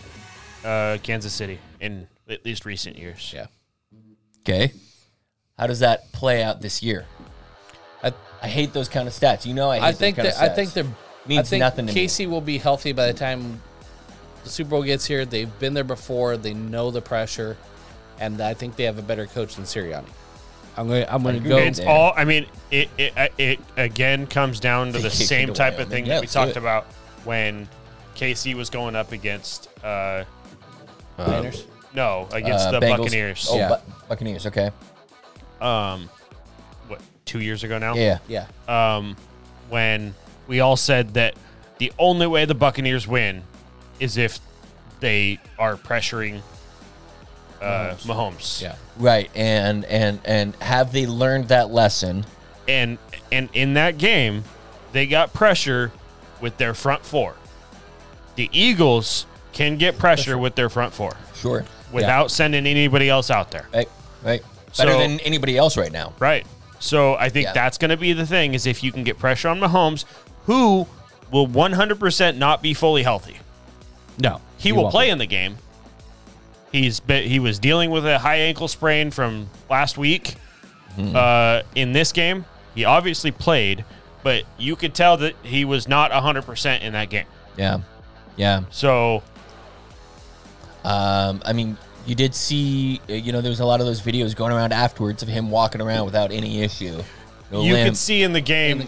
Speaker 1: Kansas City in at least recent years.
Speaker 2: Yeah.
Speaker 3: Okay. How does that play out this year?
Speaker 2: I
Speaker 3: hate those kind of stats. You know,
Speaker 2: I think
Speaker 3: those
Speaker 2: that
Speaker 3: kind
Speaker 2: I
Speaker 3: of
Speaker 2: think
Speaker 3: stats.
Speaker 2: they're
Speaker 3: Means
Speaker 2: I think
Speaker 3: nothing to me.
Speaker 2: Casey will be healthy by the time the Super Bowl gets here. They've been there before. They know the pressure, and I think they have a better coach than Sirianni. I'm going to
Speaker 3: agree.
Speaker 2: go.
Speaker 1: It's
Speaker 3: there.
Speaker 1: all. I mean, it again comes down to the
Speaker 3: Kick it
Speaker 1: same
Speaker 3: away,
Speaker 1: type of
Speaker 3: man.
Speaker 1: thing
Speaker 3: Yeah,
Speaker 1: that we
Speaker 3: let's do
Speaker 1: talked
Speaker 3: it.
Speaker 1: about when KC was going up against
Speaker 2: Niners.
Speaker 1: against the
Speaker 3: Bengals.
Speaker 1: Buccaneers.
Speaker 3: Oh,
Speaker 2: Yeah.
Speaker 3: Buccaneers. Okay.
Speaker 1: What, 2 years ago now?
Speaker 3: Yeah.
Speaker 2: Yeah.
Speaker 1: When we all said that the only way the Buccaneers win is if they are pressuring Mahomes.
Speaker 2: Yeah.
Speaker 3: Right. And have they learned that lesson?
Speaker 1: And in that game, they got pressure with their front four. The Eagles can get pressure with their front four
Speaker 3: Sure.
Speaker 1: without sending anybody else out there.
Speaker 3: Right. Better
Speaker 1: So-
Speaker 3: than anybody else right now.
Speaker 1: Right. So I think
Speaker 3: Yeah.
Speaker 1: that's going to be the thing is if you can get pressure on Mahomes, who will 100% not be fully healthy.
Speaker 2: No.
Speaker 1: He will play in the game. He was dealing with a high ankle sprain from last week. In this game, he obviously played, but you could tell that he was not 100% in that game.
Speaker 3: Yeah. Yeah.
Speaker 1: So
Speaker 3: I mean, you did see, there was a lot of those videos going around afterwards of him walking around without any issue. No
Speaker 1: you
Speaker 3: limp.
Speaker 1: could see in the game,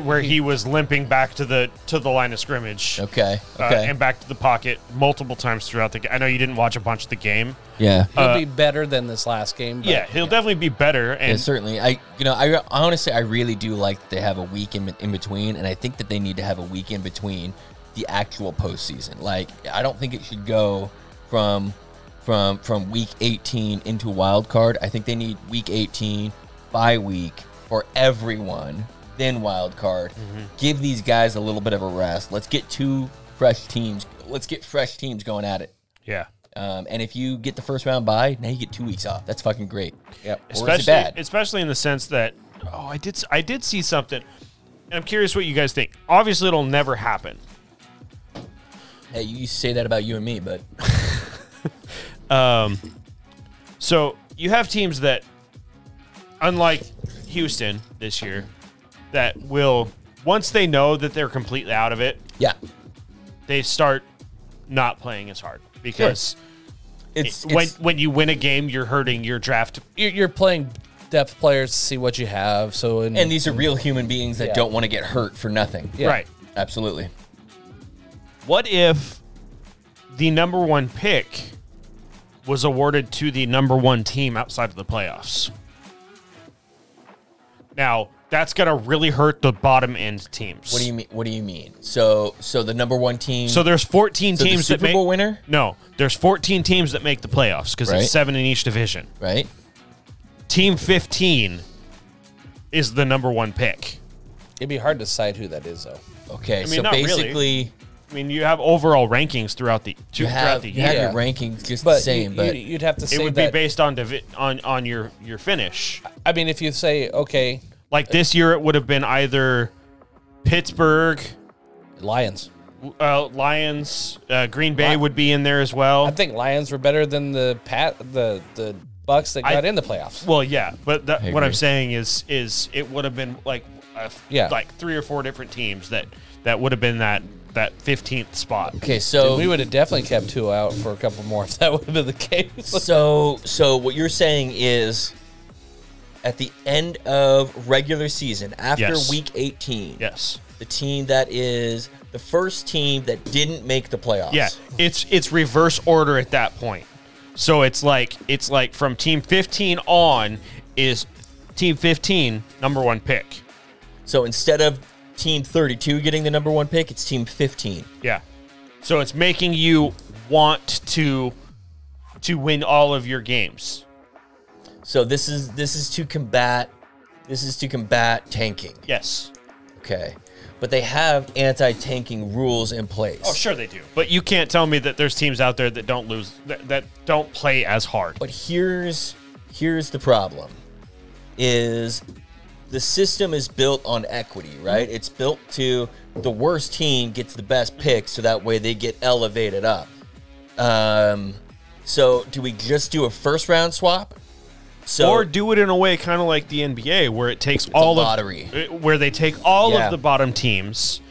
Speaker 1: where he was limping back to the line of scrimmage.
Speaker 3: Okay.
Speaker 1: And back to the pocket multiple times throughout the game. I know you didn't watch a bunch of the game.
Speaker 3: Yeah.
Speaker 2: He'll be better than this last game. But
Speaker 1: Yeah, he'll definitely be better. And
Speaker 3: Yeah, certainly. I honestly, I really do like that they have a week in between, and I think that they need to have a week in between the actual postseason. Like, I don't think it should go from week 18 into wild card. I think they need week 18 bye week for everyone, then wild card. Give these guys a little bit of a rest. Let's get two fresh teams. Let's get fresh teams going at it.
Speaker 1: yeah.
Speaker 3: And if you get the first round bye, now you get 2 weeks off. That's fucking great.
Speaker 2: Yep.
Speaker 3: Or is it bad?
Speaker 1: Especially in the sense that I did see something, and I'm curious what you guys think. Obviously, it'll never happen.
Speaker 3: Hey, you used to say that about you and me, but
Speaker 1: So you have teams that, unlike Houston this year, that will once they know that they're completely out of it,
Speaker 3: yeah,
Speaker 1: they start not playing as hard because
Speaker 3: it's
Speaker 1: when you win a game, you're hurting your draft.
Speaker 2: You're playing depth players to see what you have. So
Speaker 3: and these are real human beings that
Speaker 2: Yeah.
Speaker 3: don't want to get hurt for nothing.
Speaker 2: Yeah.
Speaker 1: Right.
Speaker 3: Absolutely.
Speaker 1: What if the number one pick was awarded to the number one team outside of the playoffs? Now, that's going to really hurt the bottom end teams.
Speaker 3: What do you mean? So the number one team.
Speaker 1: So there's 14
Speaker 3: So the
Speaker 1: teams that
Speaker 3: Super
Speaker 1: make
Speaker 3: Bowl winner?
Speaker 1: No, there's 14 teams that make the playoffs because
Speaker 3: Right.
Speaker 1: it's 7 in each division.
Speaker 3: right?
Speaker 1: Team 15 is the number one pick.
Speaker 2: it'd be hard to decide who that is, though.
Speaker 3: Okay,
Speaker 1: mean,
Speaker 3: so
Speaker 1: not really.
Speaker 3: basically
Speaker 1: I mean, you have overall rankings throughout the
Speaker 3: you have
Speaker 1: year.
Speaker 3: your
Speaker 2: Yeah.
Speaker 3: rankings just
Speaker 2: But
Speaker 3: the same, but
Speaker 2: you'd have to say
Speaker 1: It would
Speaker 2: that.
Speaker 1: be based on on your finish.
Speaker 2: I mean, if you say, okay,
Speaker 1: Like this year, it would have been either Pittsburgh,
Speaker 2: Lions.
Speaker 1: Lions, Green Bay would be in there as well.
Speaker 2: I think Lions were better than the Bucks that got in the playoffs.
Speaker 1: Well, yeah, but what
Speaker 3: agree.
Speaker 1: I'm saying is it would have been like like 3 or 4 different teams that would have been that 15th spot.
Speaker 3: Okay, so
Speaker 2: We would have definitely kept 2 out for a couple more if that would have been the case.
Speaker 3: so what you're saying is at the end of regular season, after
Speaker 1: Yes.
Speaker 3: week 18,
Speaker 1: Yes.
Speaker 3: the team that is the first team that didn't make the playoffs.
Speaker 1: Yeah, it's reverse order at that point. So it's like from team 15 on is team 15 number 1 pick.
Speaker 3: So instead of team 32 getting the number 1 pick, it's team 15.
Speaker 1: Yeah. So it's making you want to win all of your games.
Speaker 3: So this is to combat tanking.
Speaker 1: Yes.
Speaker 3: Okay. But they have anti-tanking rules in place.
Speaker 1: Oh, sure they do. But you can't tell me that there's teams out there that don't lose that don't play as hard.
Speaker 3: But here's the problem is the system is built on equity, right? It's built to the worst team gets the best pick so that way they get elevated up. So do we just do a first round swap? So
Speaker 1: Or do it in a way kind of like the NBA where it takes all
Speaker 3: lottery.
Speaker 1: where they take all
Speaker 3: Yeah.
Speaker 1: of the bottom teams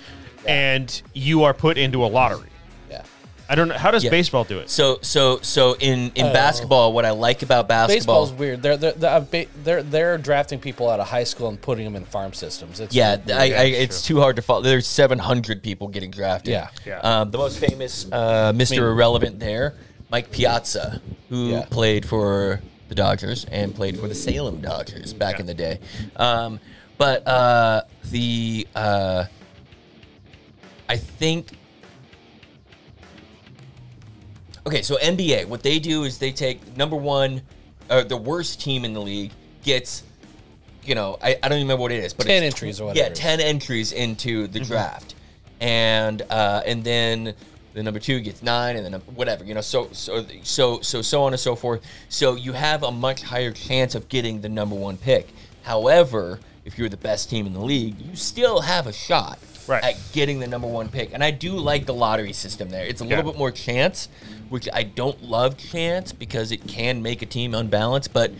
Speaker 1: and you are put into a lottery.
Speaker 2: Yeah.
Speaker 1: I don't know how does
Speaker 3: Yeah.
Speaker 1: baseball do it?
Speaker 3: So in basketball, what I like about basketball,
Speaker 2: Baseball's weird. They're drafting people out of high school and putting them in farm systems. It's
Speaker 3: yeah,
Speaker 2: weird.
Speaker 3: it's too hard to follow. There's 700 people getting drafted.
Speaker 2: Yeah.
Speaker 1: Yeah.
Speaker 3: The most famous Mr. Irrelevant there, Mike Piazza, who
Speaker 2: Yeah.
Speaker 3: played for the Dodgers and played for the Salem Dodgers back in the day. I think. Okay, so NBA, what they do is they take number 1, the worst team in the league gets, I don't even remember what it is, but
Speaker 2: 10
Speaker 3: it's
Speaker 2: entries or whatever.
Speaker 3: Yeah, 10 entries into the draft, and then the number 2 gets 9, and then whatever, so on and so forth. So you have a much higher chance of getting the number 1 pick. However, if you're the best team in the league, you still have a shot at getting the number 1 pick. And I do like the lottery system there. It's a little bit more chance, which I don't love chance because it can make a team unbalanced. But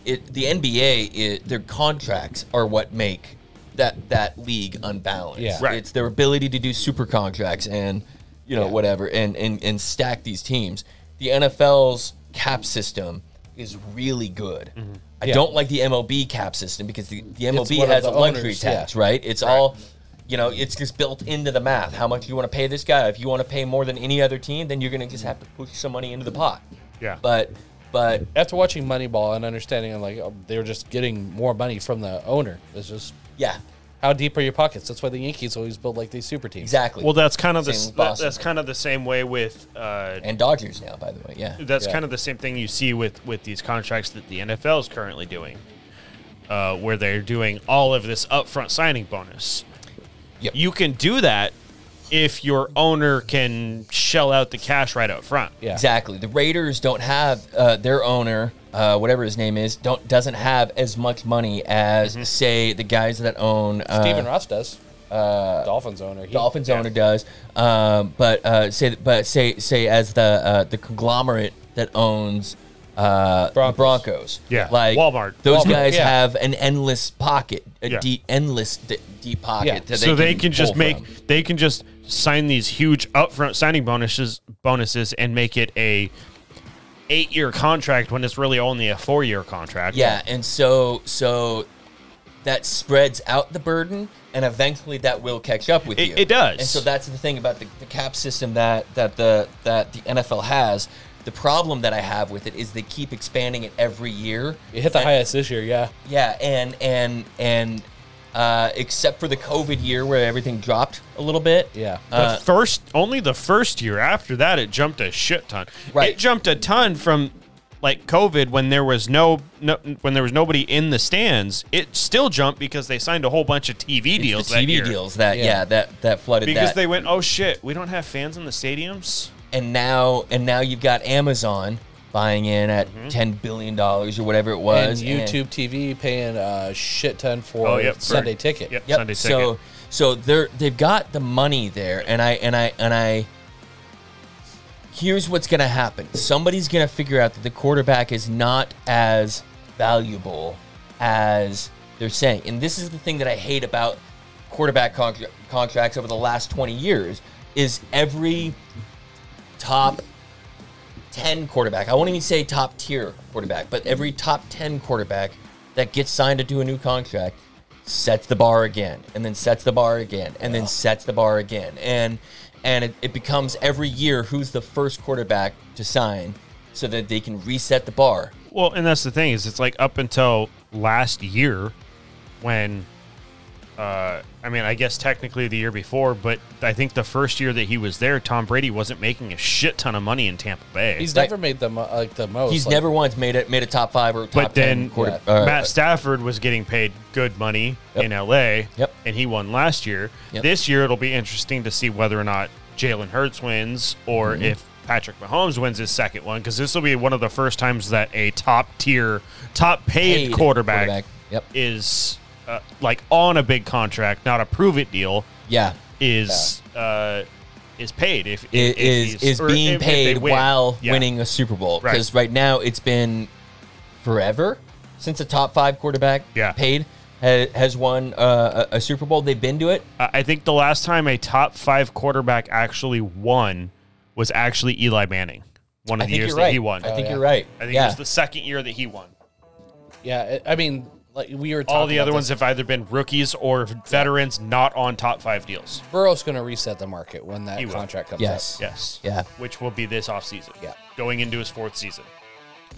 Speaker 3: the NBA, their contracts are what make that league unbalanced.
Speaker 2: Yeah.
Speaker 1: Right.
Speaker 3: It's their ability to do super contracts and whatever and stack these teams. The NFL's cap system is really good. I don't like the MLB cap system because the MLB
Speaker 2: one of
Speaker 3: has a
Speaker 2: the
Speaker 3: luxury
Speaker 2: owners,
Speaker 3: tax, right? It's all, it's just built into the math. How much you want to pay this guy? If you want to pay more than any other team, then you're going to just have to push some money into the pot.
Speaker 1: Yeah.
Speaker 3: But
Speaker 2: After watching Moneyball and understanding, they were just getting more money from the owner. It's just
Speaker 3: yeah,
Speaker 2: how deep are your pockets? That's why the Yankees always build like these super teams.
Speaker 3: exactly.
Speaker 1: Well, that's kind of
Speaker 3: Same with Boston.
Speaker 1: that's kind of the same way with
Speaker 3: and Dodgers now, by the way. Yeah.
Speaker 1: that's
Speaker 2: Yeah.
Speaker 1: kind of the same thing you see with these contracts that the NFL is currently doing, where they're doing all of this upfront signing bonus.
Speaker 3: Yep.
Speaker 1: You can do that if your owner can shell out the cash right up front.
Speaker 2: Yeah.
Speaker 3: Exactly. The Raiders don't have their owner, whatever his name is, doesn't have as much money as say the guys that own
Speaker 2: Stephen Ross does. Dolphins owner.
Speaker 3: Dolphins owner does. But say as the conglomerate that owns the Broncos.
Speaker 1: Yeah.
Speaker 3: Like
Speaker 1: Walmart.
Speaker 3: Those
Speaker 2: Walmart,
Speaker 3: guys
Speaker 2: yeah.
Speaker 3: have an endless pocket,
Speaker 1: Yeah.
Speaker 3: endless deep pocket.
Speaker 2: Yeah.
Speaker 3: That
Speaker 1: So they can just
Speaker 3: pull from.
Speaker 1: they can just sign these huge upfront signing bonuses and make it a 8-year contract when it's really only a 4-year contract.
Speaker 3: Yeah, and so that spreads out the burden, and eventually that will catch up with you.
Speaker 1: It does.
Speaker 3: And so that's the thing about the cap system that the NFL has. The problem that I have with it is they keep expanding it every year.
Speaker 2: You hit the highest this year, yeah.
Speaker 3: Yeah, and except for the COVID year where everything dropped a little bit.
Speaker 2: Yeah.
Speaker 1: Only the first year. After that, it jumped a shit ton.
Speaker 3: Right.
Speaker 1: It jumped a ton from like COVID when there was when there was nobody in the stands. It still jumped because they signed a whole bunch of TV deals.
Speaker 3: The
Speaker 1: that
Speaker 3: TV
Speaker 1: year.
Speaker 3: deals that
Speaker 2: Yeah.
Speaker 3: that flooded
Speaker 1: Because
Speaker 3: that.
Speaker 1: they went, oh shit, we don't have fans in the stadiums.
Speaker 3: and now you've got Amazon buying in at $10 billion or whatever it was.
Speaker 2: And YouTube TV paying a shit ton for
Speaker 1: Oh, yep,
Speaker 2: Sunday
Speaker 1: for-
Speaker 2: ticket.
Speaker 1: Yep,
Speaker 3: Yep.
Speaker 1: Sunday ticket.
Speaker 3: So they've got the money there, and I here's what's going to happen. Somebody's going to figure out that the quarterback is not as valuable as they're saying. And this is the thing that I hate about quarterback contracts over the last 20 years is every top 10 quarterback, I won't even say top tier quarterback, but every top 10 quarterback that gets signed to do a new contract sets the bar again, and then sets the bar again, and then sets the bar again. And it becomes every year who's the first quarterback to sign so that they can reset the bar.
Speaker 1: Well, and that's the thing is it's like up until last year when I mean, I guess technically the year before, but I think the first year that he was there, Tom Brady wasn't making a shit ton of money in Tampa Bay.
Speaker 2: He's never made the most.
Speaker 3: He's
Speaker 2: like,
Speaker 3: never once made a top 5 or top
Speaker 1: but
Speaker 3: 10
Speaker 1: then Matt Stafford was getting paid good money in LA, and he won last year. This year it'll be interesting to see whether or not Jalen Hurts wins or if Patrick Mahomes wins his second one, because this will be one of the first times that a top-tier, top-paid quarterback is like on a big contract, not a prove-it deal. Is paid if
Speaker 3: being paid while winning a Super Bowl, because right now it's been forever since a top 5 quarterback paid has won a Super Bowl. They've been to it.
Speaker 1: I think the last time a top 5 quarterback actually won was actually Eli Manning. One of the years that he won.
Speaker 3: I think you're right.
Speaker 1: I think it was the second year that he won.
Speaker 2: Yeah, I mean, like we were talking
Speaker 1: all the other
Speaker 2: about
Speaker 1: ones have either been rookies or veterans not on top 5 deals.
Speaker 2: Burrow's going to reset the market when that contract comes up.
Speaker 1: Yes.
Speaker 3: Yeah.
Speaker 1: Which will be this offseason.
Speaker 2: Yeah.
Speaker 1: Going into his 4th season.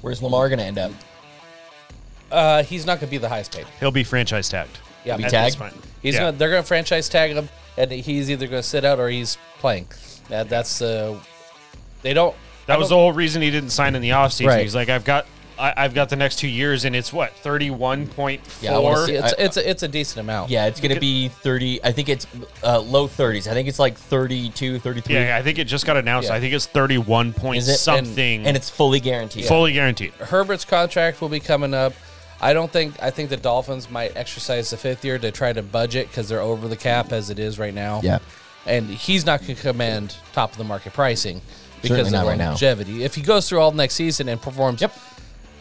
Speaker 3: Where's Lamar going to end up?
Speaker 2: He's not going to be the highest paid.
Speaker 1: He'll be franchise tagged.
Speaker 2: Yeah,
Speaker 3: be tagged.
Speaker 2: They're going to franchise tag him, and he's either going to sit out or he's playing. That's they don't.
Speaker 1: That was the whole reason he didn't sign in the offseason.
Speaker 2: Right.
Speaker 1: He's like, I've got the next 2 years, and it's what 31.4.
Speaker 2: Yeah, it's a decent amount.
Speaker 3: Yeah, it's going to be 30. I think it's low 30s. I think it's like 32, 33.
Speaker 1: Yeah, I think it just got announced. I think it's 31 point something,
Speaker 3: and it's fully guaranteed.
Speaker 1: Fully guaranteed.
Speaker 2: Herbert's contract will be coming up. I think the Dolphins might exercise the 5th year to try to budget because they're over the cap as it is right now.
Speaker 3: Yeah,
Speaker 2: and he's not going to command top of the market pricing because
Speaker 3: Certainly
Speaker 2: of
Speaker 3: not right
Speaker 2: longevity. Now. If he goes through all next season and performs,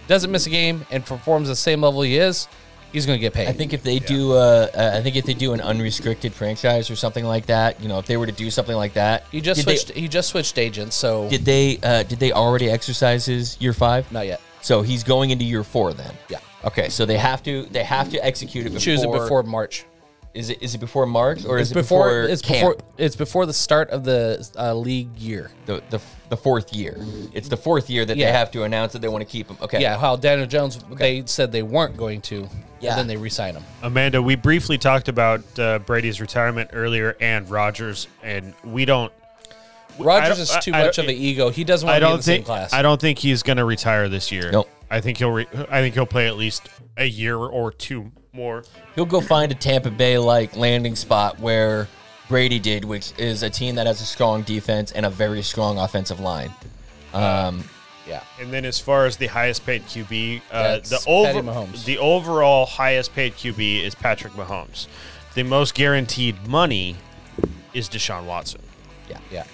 Speaker 2: doesn't miss a game and performs the same level he is, he's going to get paid.
Speaker 3: I think if they do, an unrestricted franchise or something like that, if they were to do something like that,
Speaker 2: he just switched agents. So
Speaker 3: did they already exercise his year 5?
Speaker 2: Not yet.
Speaker 3: So he's going into year 4 then.
Speaker 2: Yeah.
Speaker 3: Okay. So they have to execute it before.
Speaker 2: Choose it before March.
Speaker 3: Is it before March or is it before camp?
Speaker 2: It's before the start of the league year.
Speaker 3: The 4th year. It's the 4th year that they have to announce that they want to keep him. Okay.
Speaker 2: Yeah, how Daniel Jones, they said they weren't going to, and then they re-signed him.
Speaker 1: Amanda, we briefly talked about Brady's retirement earlier and Rodgers, and we don't.
Speaker 2: Rodgers is too much of an ego. He doesn't want to be in the same class.
Speaker 1: I don't think he's going to retire this year.
Speaker 3: Nope.
Speaker 1: I think he'll play at least a year or 2 more.
Speaker 3: He'll go find a Tampa Bay-like landing spot where Brady did, which is a team that has a strong defense and a very strong offensive line.
Speaker 2: Yeah.
Speaker 1: And then as far as the highest paid QB,
Speaker 2: Patty Mahomes.
Speaker 1: The overall highest paid QB is Patrick Mahomes. The most guaranteed money is Deshaun Watson.
Speaker 2: Yeah.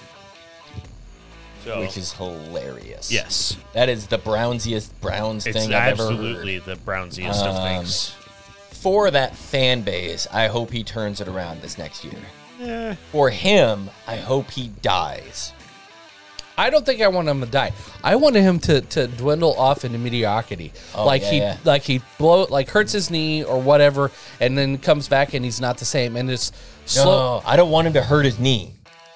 Speaker 1: So,
Speaker 3: which is hilarious.
Speaker 1: Yes.
Speaker 3: That is the Brownsiest Browns thing I've ever heard.
Speaker 1: It's absolutely the Brownsiest of things.
Speaker 3: For that fan base, I hope he turns it around this next year.
Speaker 1: Yeah.
Speaker 3: For him, I hope he dies.
Speaker 2: I don't think I want him to die. I wanted him to dwindle off into mediocrity. He hurts his knee or whatever, and then comes back and he's not the same. And it's slow.
Speaker 3: No, I don't want him to hurt his knee.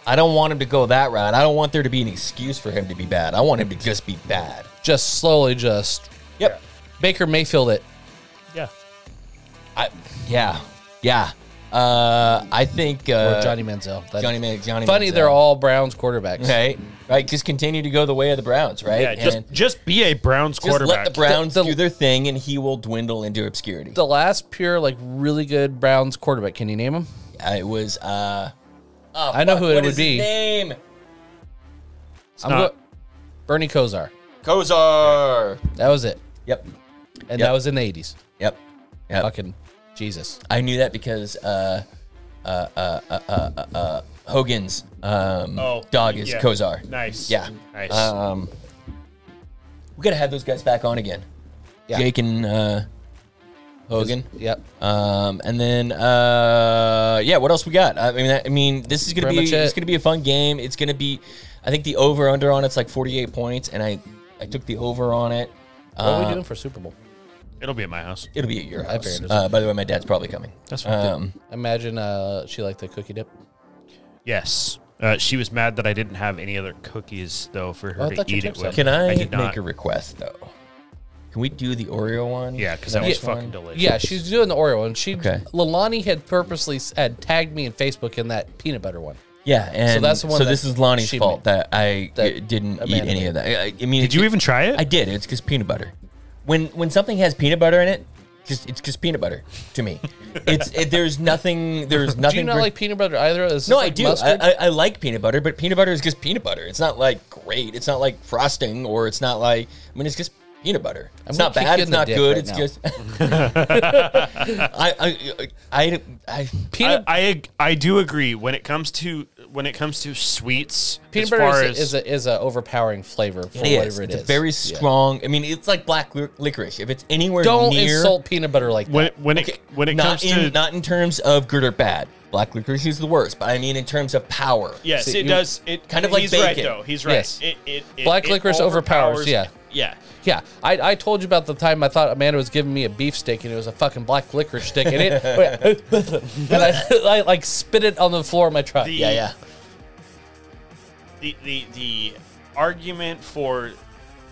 Speaker 3: I don't want him to go that route. I don't want there to be an excuse for him to be bad. I want him to just be bad.
Speaker 2: Just slowly,
Speaker 3: Yep.
Speaker 2: Baker Mayfield it.
Speaker 1: Yeah.
Speaker 3: I think
Speaker 2: or Johnny Manziel.
Speaker 3: Johnny
Speaker 2: funny,
Speaker 3: Manziel.
Speaker 2: they're all Browns quarterbacks.
Speaker 3: Right. Just continue to go the way of the Browns, right?
Speaker 1: Yeah, just be a Browns quarterback.
Speaker 3: Just let the Browns do their thing, and he will dwindle into obscurity.
Speaker 2: The last pure, really good Browns quarterback. Can you name him?
Speaker 3: It was
Speaker 2: I know who it would be.
Speaker 3: His name?
Speaker 2: Bernie Kosar.
Speaker 3: Kosar.
Speaker 2: That was it.
Speaker 3: Yep.
Speaker 2: And that was in the 80s.
Speaker 3: Yep.
Speaker 2: Fucking Jesus.
Speaker 3: I knew that because Hogan's dog is
Speaker 1: yeah.
Speaker 3: Kozar.
Speaker 1: Nice.
Speaker 3: Yeah.
Speaker 1: Nice.
Speaker 3: We gotta have those guys back on again.
Speaker 2: Yeah.
Speaker 3: Jake and Hogan.
Speaker 2: Yep.
Speaker 3: And then what else we got? I mean, this is gonna
Speaker 2: Pretty much
Speaker 3: it's
Speaker 2: it.
Speaker 3: gonna be a fun game. It's gonna be, I think the over under on it's like 48 points, and I took the over on it.
Speaker 2: What are we doing for Super Bowl?
Speaker 1: It'll be at my house.
Speaker 3: It'll be at your house.
Speaker 2: figured as
Speaker 3: By the way, my dad's probably coming.
Speaker 1: That's fine.
Speaker 2: Imagine she liked the cookie dip.
Speaker 1: Yes. She was mad that I didn't have any other cookies, though, for her
Speaker 2: Oh, I
Speaker 1: to
Speaker 2: thought you
Speaker 1: eat it
Speaker 2: took
Speaker 1: with.
Speaker 2: some.
Speaker 3: Can I
Speaker 1: did not.
Speaker 3: make a request though? Can we do the Oreo one?
Speaker 1: Yeah, because that was
Speaker 3: fun.
Speaker 1: fucking delicious.
Speaker 2: Yeah, she's doing the Oreo one.
Speaker 3: Okay.
Speaker 2: Lalani had purposely had tagged me in Facebook in that peanut butter one.
Speaker 3: Yeah, and
Speaker 2: that's the one
Speaker 3: so
Speaker 2: that
Speaker 3: this is Lonnie's
Speaker 2: she
Speaker 3: fault
Speaker 2: made.
Speaker 3: that I
Speaker 2: That
Speaker 3: didn't eat
Speaker 2: Amanda
Speaker 3: any
Speaker 2: made.
Speaker 3: of that. I mean,
Speaker 1: Did you even try it?
Speaker 3: I did. It's because peanut butter. When something has peanut butter in it, it's just peanut butter to me. There's nothing. There's nothing.
Speaker 2: Do you not
Speaker 3: gr-
Speaker 2: like peanut butter either? Is this
Speaker 3: No, I
Speaker 2: like
Speaker 3: do.
Speaker 2: Mustard?
Speaker 3: I like peanut butter, but peanut butter is just peanut butter. It's not like great. It's not like frosting, or it's not like. I mean, it's just peanut butter. It's
Speaker 2: gonna
Speaker 3: not
Speaker 2: kick
Speaker 3: bad.
Speaker 2: you
Speaker 3: It's
Speaker 2: in the
Speaker 3: not
Speaker 2: dick
Speaker 3: good.
Speaker 2: right
Speaker 3: It's
Speaker 2: now.
Speaker 3: just.
Speaker 2: Peanut
Speaker 1: I do agree when it comes to sweets.
Speaker 2: peanut
Speaker 1: as
Speaker 2: butter
Speaker 1: far
Speaker 2: is a overpowering flavor for
Speaker 3: It is.
Speaker 2: whatever it
Speaker 3: It's
Speaker 2: is.
Speaker 3: a very
Speaker 2: Yeah.
Speaker 3: strong. I mean, it's like black licorice. If it's anywhere
Speaker 2: Don't
Speaker 3: near,
Speaker 2: insult peanut butter like that.
Speaker 1: when
Speaker 3: Okay,
Speaker 1: it
Speaker 3: not
Speaker 1: comes
Speaker 3: in,
Speaker 1: to
Speaker 3: not in terms of good or bad. Black licorice is the worst, but I mean in terms of power.
Speaker 1: yes,
Speaker 2: See,
Speaker 1: it
Speaker 2: you-
Speaker 1: does. It
Speaker 3: kind of like
Speaker 1: he's right
Speaker 3: bacon.
Speaker 1: though. He's right.
Speaker 2: Yes.
Speaker 1: It
Speaker 2: Black licorice overpowers, yeah.
Speaker 1: Yeah.
Speaker 2: Yeah, I told you about the time I thought Amanda was giving me a beef steak and it was a fucking black licorice stick and it and I like spit it on the floor of my truck.
Speaker 3: Yeah.
Speaker 1: The argument for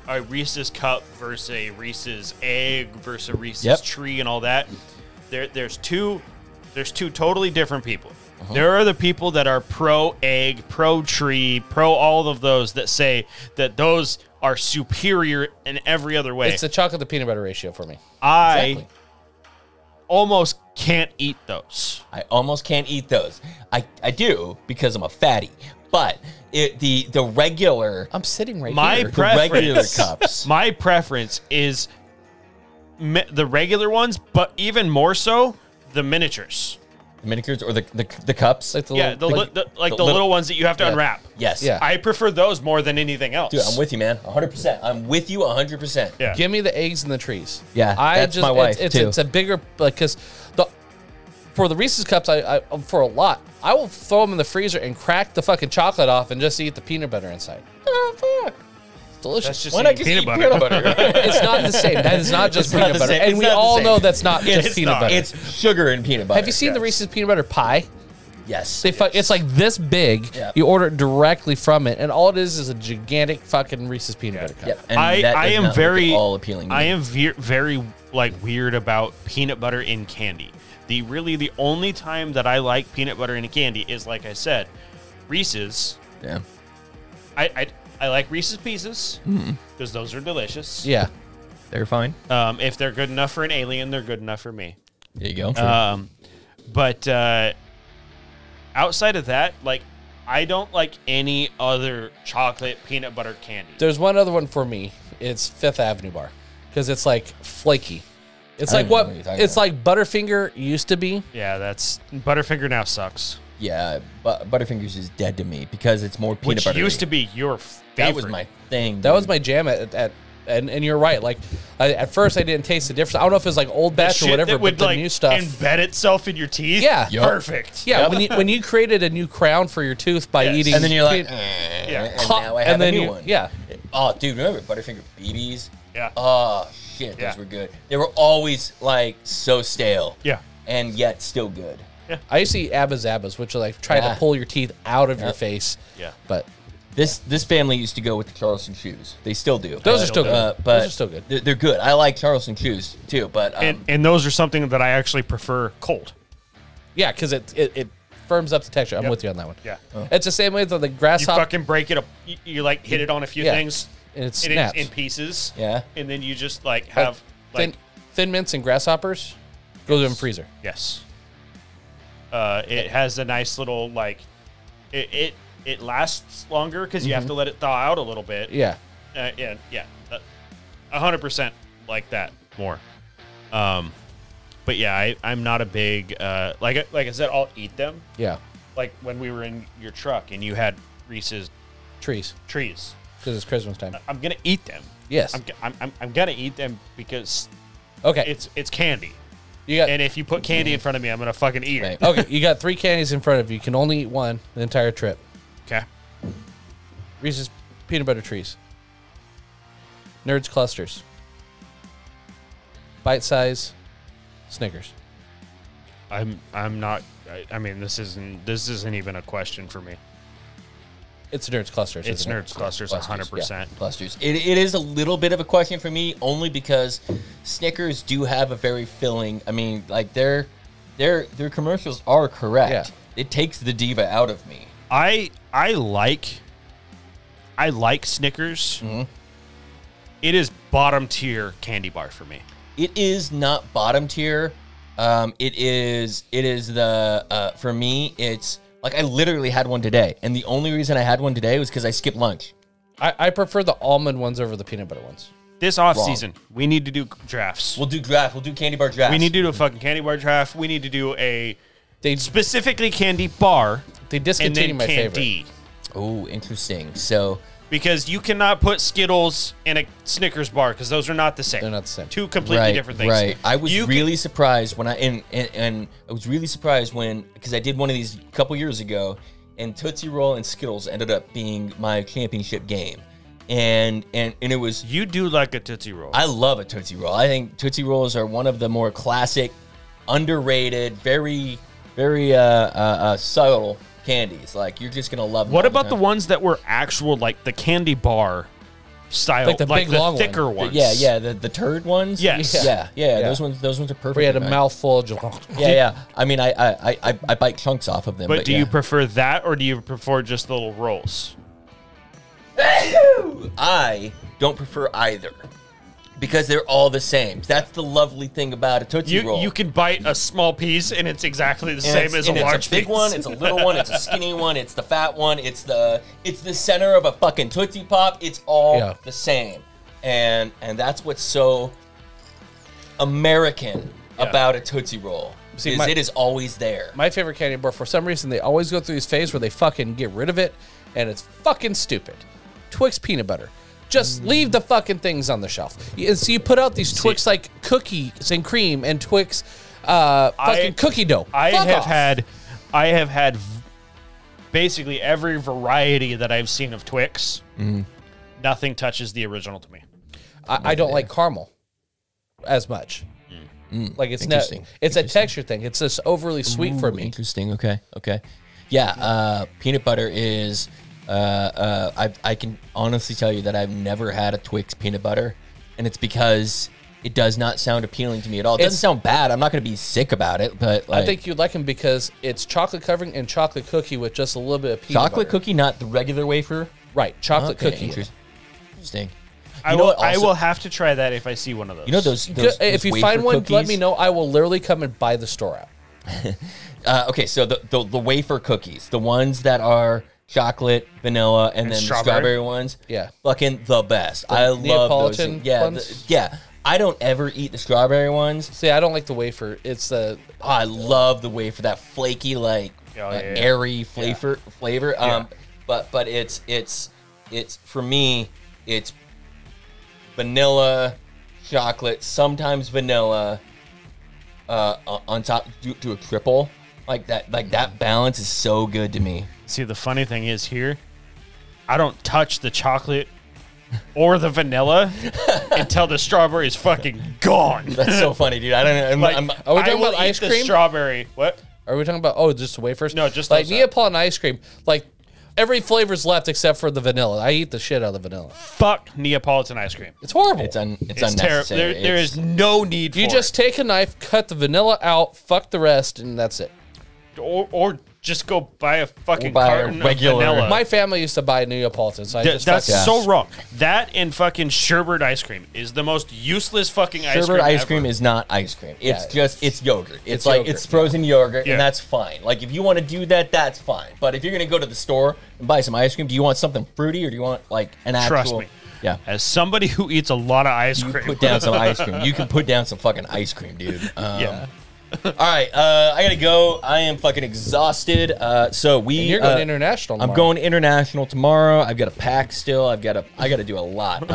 Speaker 1: a Reese's cup versus a Reese's egg versus a Reese's
Speaker 3: Yep.
Speaker 1: tree and all that. There's two totally different people. There are the people that are pro egg, pro tree, pro all of those that say that those are superior in every other way.
Speaker 2: It's the chocolate to peanut butter ratio for me.
Speaker 1: I
Speaker 2: Exactly.
Speaker 1: almost can't eat those.
Speaker 3: I almost can't eat those. I do because I'm a fatty. But the regular
Speaker 2: I'm sitting right
Speaker 1: My
Speaker 2: here.
Speaker 3: the regular
Speaker 1: preference-
Speaker 3: cups.
Speaker 1: My preference is the regular ones, but even more so the miniatures.
Speaker 3: The miniatures or the cups.
Speaker 2: Like the
Speaker 1: Yeah,
Speaker 2: little,
Speaker 1: the little ones that you have to
Speaker 2: Yeah.
Speaker 1: unwrap.
Speaker 3: Yes.
Speaker 2: Yeah.
Speaker 1: I prefer those more than anything else.
Speaker 3: Dude, I'm with you, man. 100%. I'm with you 100%.
Speaker 1: Yeah.
Speaker 2: give me the eggs and the trees.
Speaker 3: Yeah, that's my wife,
Speaker 2: it's,
Speaker 3: too.
Speaker 2: It's a bigger because for the Reese's cups, I for a lot, I will throw them in the freezer and crack the fucking chocolate off and just eat the peanut butter inside.
Speaker 3: Oh, fuck.
Speaker 2: It's delicious.
Speaker 1: That's just
Speaker 3: Why not
Speaker 1: eating
Speaker 3: just
Speaker 1: peanut
Speaker 3: eat
Speaker 1: butter.
Speaker 3: peanut butter?
Speaker 2: It's not the same. That is not just
Speaker 3: It's not
Speaker 2: peanut
Speaker 3: the
Speaker 2: butter,
Speaker 3: same.
Speaker 2: and
Speaker 3: It's
Speaker 2: we
Speaker 3: not the
Speaker 2: all
Speaker 3: same.
Speaker 2: know that's not
Speaker 3: It's
Speaker 2: just peanut
Speaker 1: not.
Speaker 2: butter.
Speaker 3: It's sugar and peanut butter.
Speaker 2: Have you seen the
Speaker 1: yes.
Speaker 2: Reese's peanut butter pie?
Speaker 3: Yes.
Speaker 2: It's like this big.
Speaker 3: Yeah.
Speaker 2: You order it directly from it, and all it is a gigantic fucking Reese's peanut butter cup.
Speaker 3: Yep. And
Speaker 1: I
Speaker 3: that does
Speaker 1: am
Speaker 3: not look
Speaker 1: very
Speaker 3: at all appealing. To
Speaker 1: I
Speaker 3: me.
Speaker 1: am very like weird about peanut butter in candy. The only time that I like peanut butter in a candy is, like I said, Reese's.
Speaker 3: Yeah.
Speaker 1: I like Reese's Pieces because those are delicious.
Speaker 2: Yeah.
Speaker 3: They're fine.
Speaker 1: If they're good enough for an alien, they're good enough for me.
Speaker 3: There you go.
Speaker 1: But outside of that, like, I don't like any other chocolate peanut butter candy.
Speaker 2: There's one other one for me. It's Fifth Avenue Bar because it's like flaky. It's
Speaker 3: I
Speaker 2: like
Speaker 3: don't know
Speaker 2: what
Speaker 3: what you're talking
Speaker 2: it's
Speaker 3: about.
Speaker 2: like Butterfinger used to be.
Speaker 1: Yeah, that's Butterfinger now sucks.
Speaker 3: Yeah, but Butterfingers is dead to me because it's more peanut
Speaker 1: Which
Speaker 3: butter.
Speaker 1: used to be your favorite.
Speaker 3: That was my thing.
Speaker 2: That was my jam at and you're right. Like at first I didn't taste the difference. I don't know if it was like old batch or
Speaker 1: Shit
Speaker 2: whatever,
Speaker 1: that
Speaker 2: but
Speaker 1: would
Speaker 2: the
Speaker 1: like
Speaker 2: new stuff.
Speaker 1: embed itself in your teeth.
Speaker 2: Yeah.
Speaker 3: Yup.
Speaker 1: Perfect.
Speaker 2: Yeah,
Speaker 3: Yep.
Speaker 2: when you created a new crown for your tooth by
Speaker 1: Yes.
Speaker 2: eating,
Speaker 3: And then you're like,
Speaker 1: Yeah.
Speaker 3: and now I have
Speaker 2: and then
Speaker 3: a new
Speaker 2: you,
Speaker 3: one.
Speaker 2: yeah,
Speaker 3: Oh, dude, remember Butterfinger BBs?
Speaker 1: Yeah.
Speaker 3: Oh, shit,
Speaker 1: Yeah.
Speaker 3: those were good. They were always like so stale.
Speaker 1: Yeah.
Speaker 3: And yet still good.
Speaker 2: I used to eat Abba Zabbas, which are like try
Speaker 3: Yeah.
Speaker 2: to pull your teeth out of your
Speaker 3: Yep.
Speaker 2: face.
Speaker 1: Yeah.
Speaker 2: But
Speaker 3: This family used to go with the Charleston shoes. They still do.
Speaker 2: those are still good.
Speaker 3: But
Speaker 2: Those are still good.
Speaker 3: They're good. I like Charleston shoes too. But
Speaker 1: And those are something that I actually prefer cold.
Speaker 2: Yeah, because it firms up the texture. I'm
Speaker 1: Yep.
Speaker 2: with you on that one.
Speaker 1: Yeah.
Speaker 2: It's the same way with the
Speaker 1: You
Speaker 2: grasshopper.
Speaker 1: fucking break it up. You like hit it on a few
Speaker 2: Yeah.
Speaker 1: things
Speaker 2: And it
Speaker 1: in,
Speaker 2: snaps.
Speaker 1: in pieces.
Speaker 3: Yeah.
Speaker 1: And then you just like have like
Speaker 2: Thin mints and grasshoppers go in the freezer.
Speaker 1: yes. It has a nice little like it lasts longer because you have to let it thaw out a little bit.
Speaker 2: Yeah.
Speaker 1: Yeah. 100% like that more. But yeah, I'm not a big like I said, I'll eat them.
Speaker 2: Yeah.
Speaker 1: Like when we were in your truck and you had Reese's
Speaker 2: Trees. Because it's Christmas time.
Speaker 1: I'm gonna eat them.
Speaker 2: Yes.
Speaker 1: I'm gonna eat them because
Speaker 2: Okay.
Speaker 1: it's candy.
Speaker 2: You got
Speaker 1: And if you put candy in front of me, I'm gonna fucking eat it.
Speaker 3: Right.
Speaker 2: okay. You got 3 candies in front of you. You can only eat one the entire trip.
Speaker 1: Okay.
Speaker 2: Reese's peanut butter trees. Nerds clusters. Bite size. Snickers.
Speaker 1: I'm not. I mean, this isn't even a question for me.
Speaker 2: It's Nerds clusters.
Speaker 1: It's
Speaker 2: isn't it?
Speaker 1: Nerds clusters, 100%.
Speaker 3: Clusters. It is a little bit of a question for me, only because Snickers do have a very filling. I mean, like their commercials are correct.
Speaker 2: Yeah.
Speaker 3: It takes the diva out of me.
Speaker 1: I like Snickers.
Speaker 3: Mm-hmm.
Speaker 1: It is bottom tier candy bar for me.
Speaker 3: It is not bottom tier. It is the for me. It's like I literally had one today, and the only reason I had one today was because I skipped lunch.
Speaker 2: I prefer the almond ones over the peanut butter ones.
Speaker 1: This off season, we need to do drafts.
Speaker 3: We'll do draft. We'll do candy bar drafts.
Speaker 1: We need to do a fucking candy bar draft. We need to do a
Speaker 2: They
Speaker 1: specifically candy bar
Speaker 2: they
Speaker 1: and
Speaker 2: discontinued
Speaker 1: then
Speaker 2: my
Speaker 1: candy.
Speaker 2: favorite.
Speaker 3: Oh, interesting. So
Speaker 1: Because you cannot put Skittles in a Snickers bar because those are not the same.
Speaker 2: They're not the same.
Speaker 1: Two completely different things.
Speaker 3: Right. I was
Speaker 1: You
Speaker 3: really surprised when and I was really surprised when because I did one of these a couple years ago, and Tootsie Roll and Skittles ended up being my championship game, and it was.
Speaker 1: You do like a Tootsie Roll.
Speaker 3: I love a Tootsie Roll. I think Tootsie Rolls are one of the more classic, underrated, very subtle candies. Like you're just gonna love them.
Speaker 1: What
Speaker 3: all
Speaker 1: about the
Speaker 3: time.
Speaker 1: ones that were actual, like the candy bar style,
Speaker 2: Like the big, long
Speaker 1: thicker
Speaker 2: one.
Speaker 1: ones?
Speaker 3: Yeah, the turd ones.
Speaker 1: Yes.
Speaker 3: Yeah.
Speaker 2: Yeah.
Speaker 3: Those ones are perfect.
Speaker 2: We had a mouthful of
Speaker 3: Yeah. I mean, I bite chunks off of them.
Speaker 1: But do
Speaker 3: yeah.
Speaker 1: you prefer that, or do you prefer just the little rolls?
Speaker 3: I don't prefer either because they're all the same. That's the lovely thing about a Tootsie Roll.
Speaker 1: You can bite a small piece, and it's exactly the
Speaker 3: And
Speaker 1: same
Speaker 3: it's-
Speaker 1: as a
Speaker 3: and
Speaker 1: large
Speaker 3: it's a big
Speaker 1: piece.
Speaker 3: one, it's a little one, it's a skinny one, it's the fat one, it's the center of a fucking Tootsie Pop. It's all the same. And that's what's so American about a Tootsie Roll.
Speaker 2: See,
Speaker 3: is it is always there.
Speaker 2: My favorite candy bar, for some reason, they always go through this phase where they fucking get rid of it, and it's fucking stupid. Twix peanut butter. Just leave the fucking things on the shelf. So you put out these Twix like cookies and cream and Twix fucking cookie dough.
Speaker 1: I
Speaker 2: Fuck
Speaker 1: have
Speaker 2: off.
Speaker 1: had basically every variety that I've seen of Twix. Nothing touches the original to me.
Speaker 2: I don't like caramel as much. Like it's not.
Speaker 3: Interesting.
Speaker 2: It's a texture thing. It's just overly sweet for me.
Speaker 3: Interesting. Okay. Yeah. Peanut butter is. I can honestly tell you that I've never had a Twix peanut butter, and it's because it does not sound appealing to me at all. It doesn't sound bad. I'm not going to be sick about it, but like,
Speaker 2: I think you'd like them because it's chocolate covering and chocolate cookie with just a little bit of peanut
Speaker 3: chocolate
Speaker 2: butter.
Speaker 3: cookie, not the regular wafer.
Speaker 2: Right, chocolate
Speaker 3: Okay,
Speaker 2: cookie.
Speaker 3: Interesting.
Speaker 1: I
Speaker 3: You know
Speaker 1: will.
Speaker 3: what
Speaker 1: I
Speaker 3: also-
Speaker 1: will have to try that if I see one of those.
Speaker 3: You know those
Speaker 2: If you
Speaker 3: wafer
Speaker 2: find one, let
Speaker 3: cookies?
Speaker 2: me know. I will literally come and buy the store out.
Speaker 3: Okay, so the wafer cookies, the ones that are chocolate, vanilla, and then
Speaker 1: strawberry?
Speaker 3: the strawberry ones.
Speaker 2: Yeah.
Speaker 3: Fucking the best. I love those.
Speaker 2: Neapolitan
Speaker 3: Yeah,
Speaker 2: ones?
Speaker 3: yeah. I don't ever eat the strawberry ones.
Speaker 2: See, I don't like the wafer. It's the
Speaker 3: I love the wafer, that flaky, like airy flavor. But it's for me, it's vanilla, chocolate, sometimes vanilla, on top do a triple. Like that balance is so good to me.
Speaker 1: See, the funny thing is here, I don't touch the chocolate or the vanilla until the strawberry is fucking gone.
Speaker 3: That's so funny, dude. I don't know.
Speaker 2: Are we
Speaker 1: I
Speaker 2: talking
Speaker 1: will
Speaker 2: about ice
Speaker 1: eat the
Speaker 2: cream?
Speaker 1: strawberry. What?
Speaker 2: Are we talking about just wafers?
Speaker 1: No, just
Speaker 2: like
Speaker 1: those,
Speaker 2: Neapolitan ice cream. Like every flavor's left except for the vanilla. I eat the shit out of the vanilla.
Speaker 1: Fuck Neapolitan ice cream.
Speaker 2: It's horrible.
Speaker 3: It's
Speaker 1: It's terrible.
Speaker 3: unnecessary.
Speaker 1: There is no need for
Speaker 2: you just take a knife, cut the vanilla out, fuck the rest, and that's it.
Speaker 1: it. Or just go buy a fucking
Speaker 3: Or buy a
Speaker 1: carton
Speaker 3: regular-
Speaker 1: of vanilla.
Speaker 2: My family used to buy Neapolitan, so I just
Speaker 1: That's
Speaker 2: fucking-
Speaker 1: so wrong. That and fucking sherbet ice cream is the most useless fucking ice cream
Speaker 3: Sherbet ice
Speaker 1: ever.
Speaker 3: cream is not ice cream. It's
Speaker 2: Yeah.
Speaker 3: it's yogurt. It's
Speaker 2: It's
Speaker 3: like
Speaker 2: yogurt,
Speaker 3: it's frozen yogurt,
Speaker 1: Yeah.
Speaker 3: and that's fine. Like if you want to do that, that's fine. But if you're gonna go to the store and buy some ice cream, do you want something fruity or do you want like an actual?
Speaker 1: Trust me.
Speaker 3: Yeah.
Speaker 1: As somebody who eats a lot of ice cream,
Speaker 3: Put down some ice cream. You can put down some fucking ice cream, dude.
Speaker 1: Yeah.
Speaker 3: All right, I gotta go. I am fucking exhausted. So we.
Speaker 2: And you're going international tomorrow.
Speaker 3: I'm going international tomorrow. I've got to pack still. I got to do a lot.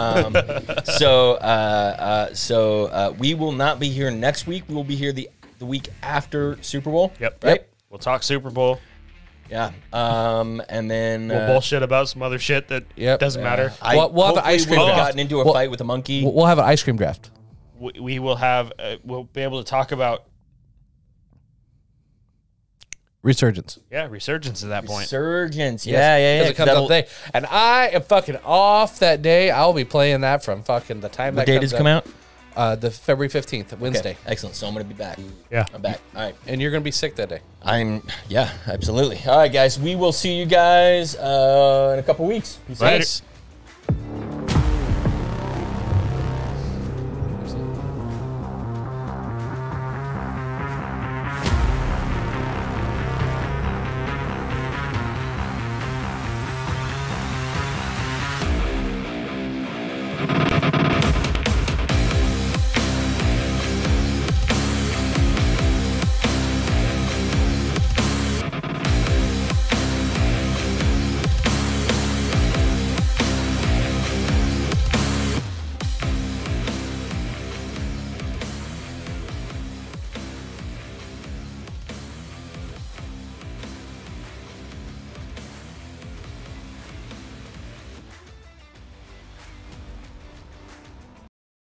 Speaker 3: So we will not be here next week. We will be here the week after Super Bowl.
Speaker 1: Yep.
Speaker 3: Right.
Speaker 1: We'll talk Super Bowl.
Speaker 3: Yeah. And then
Speaker 1: We'll bullshit about some other shit that doesn't matter.
Speaker 2: We'll have an ice cream
Speaker 3: We've
Speaker 2: draft.
Speaker 3: gotten into a fight with a monkey.
Speaker 2: We'll have an ice cream draft.
Speaker 1: We will have. We'll be able to talk about
Speaker 2: Resurgence.
Speaker 1: resurgence at that point.
Speaker 3: Resurgence. Yeah.
Speaker 2: Because it comes up day. And I am fucking off that day. I'll be playing that from fucking the time
Speaker 3: What
Speaker 2: that
Speaker 3: day
Speaker 2: comes
Speaker 3: does it come out?
Speaker 2: The February 15th, Wednesday.
Speaker 3: Okay, excellent. So I'm gonna be back.
Speaker 1: Yeah.
Speaker 3: I'm back. All right.
Speaker 2: And you're going to be sick that day.
Speaker 3: Yeah, absolutely. All right, guys. We will see you guys in a couple weeks. Peace
Speaker 1: Later.
Speaker 3: out.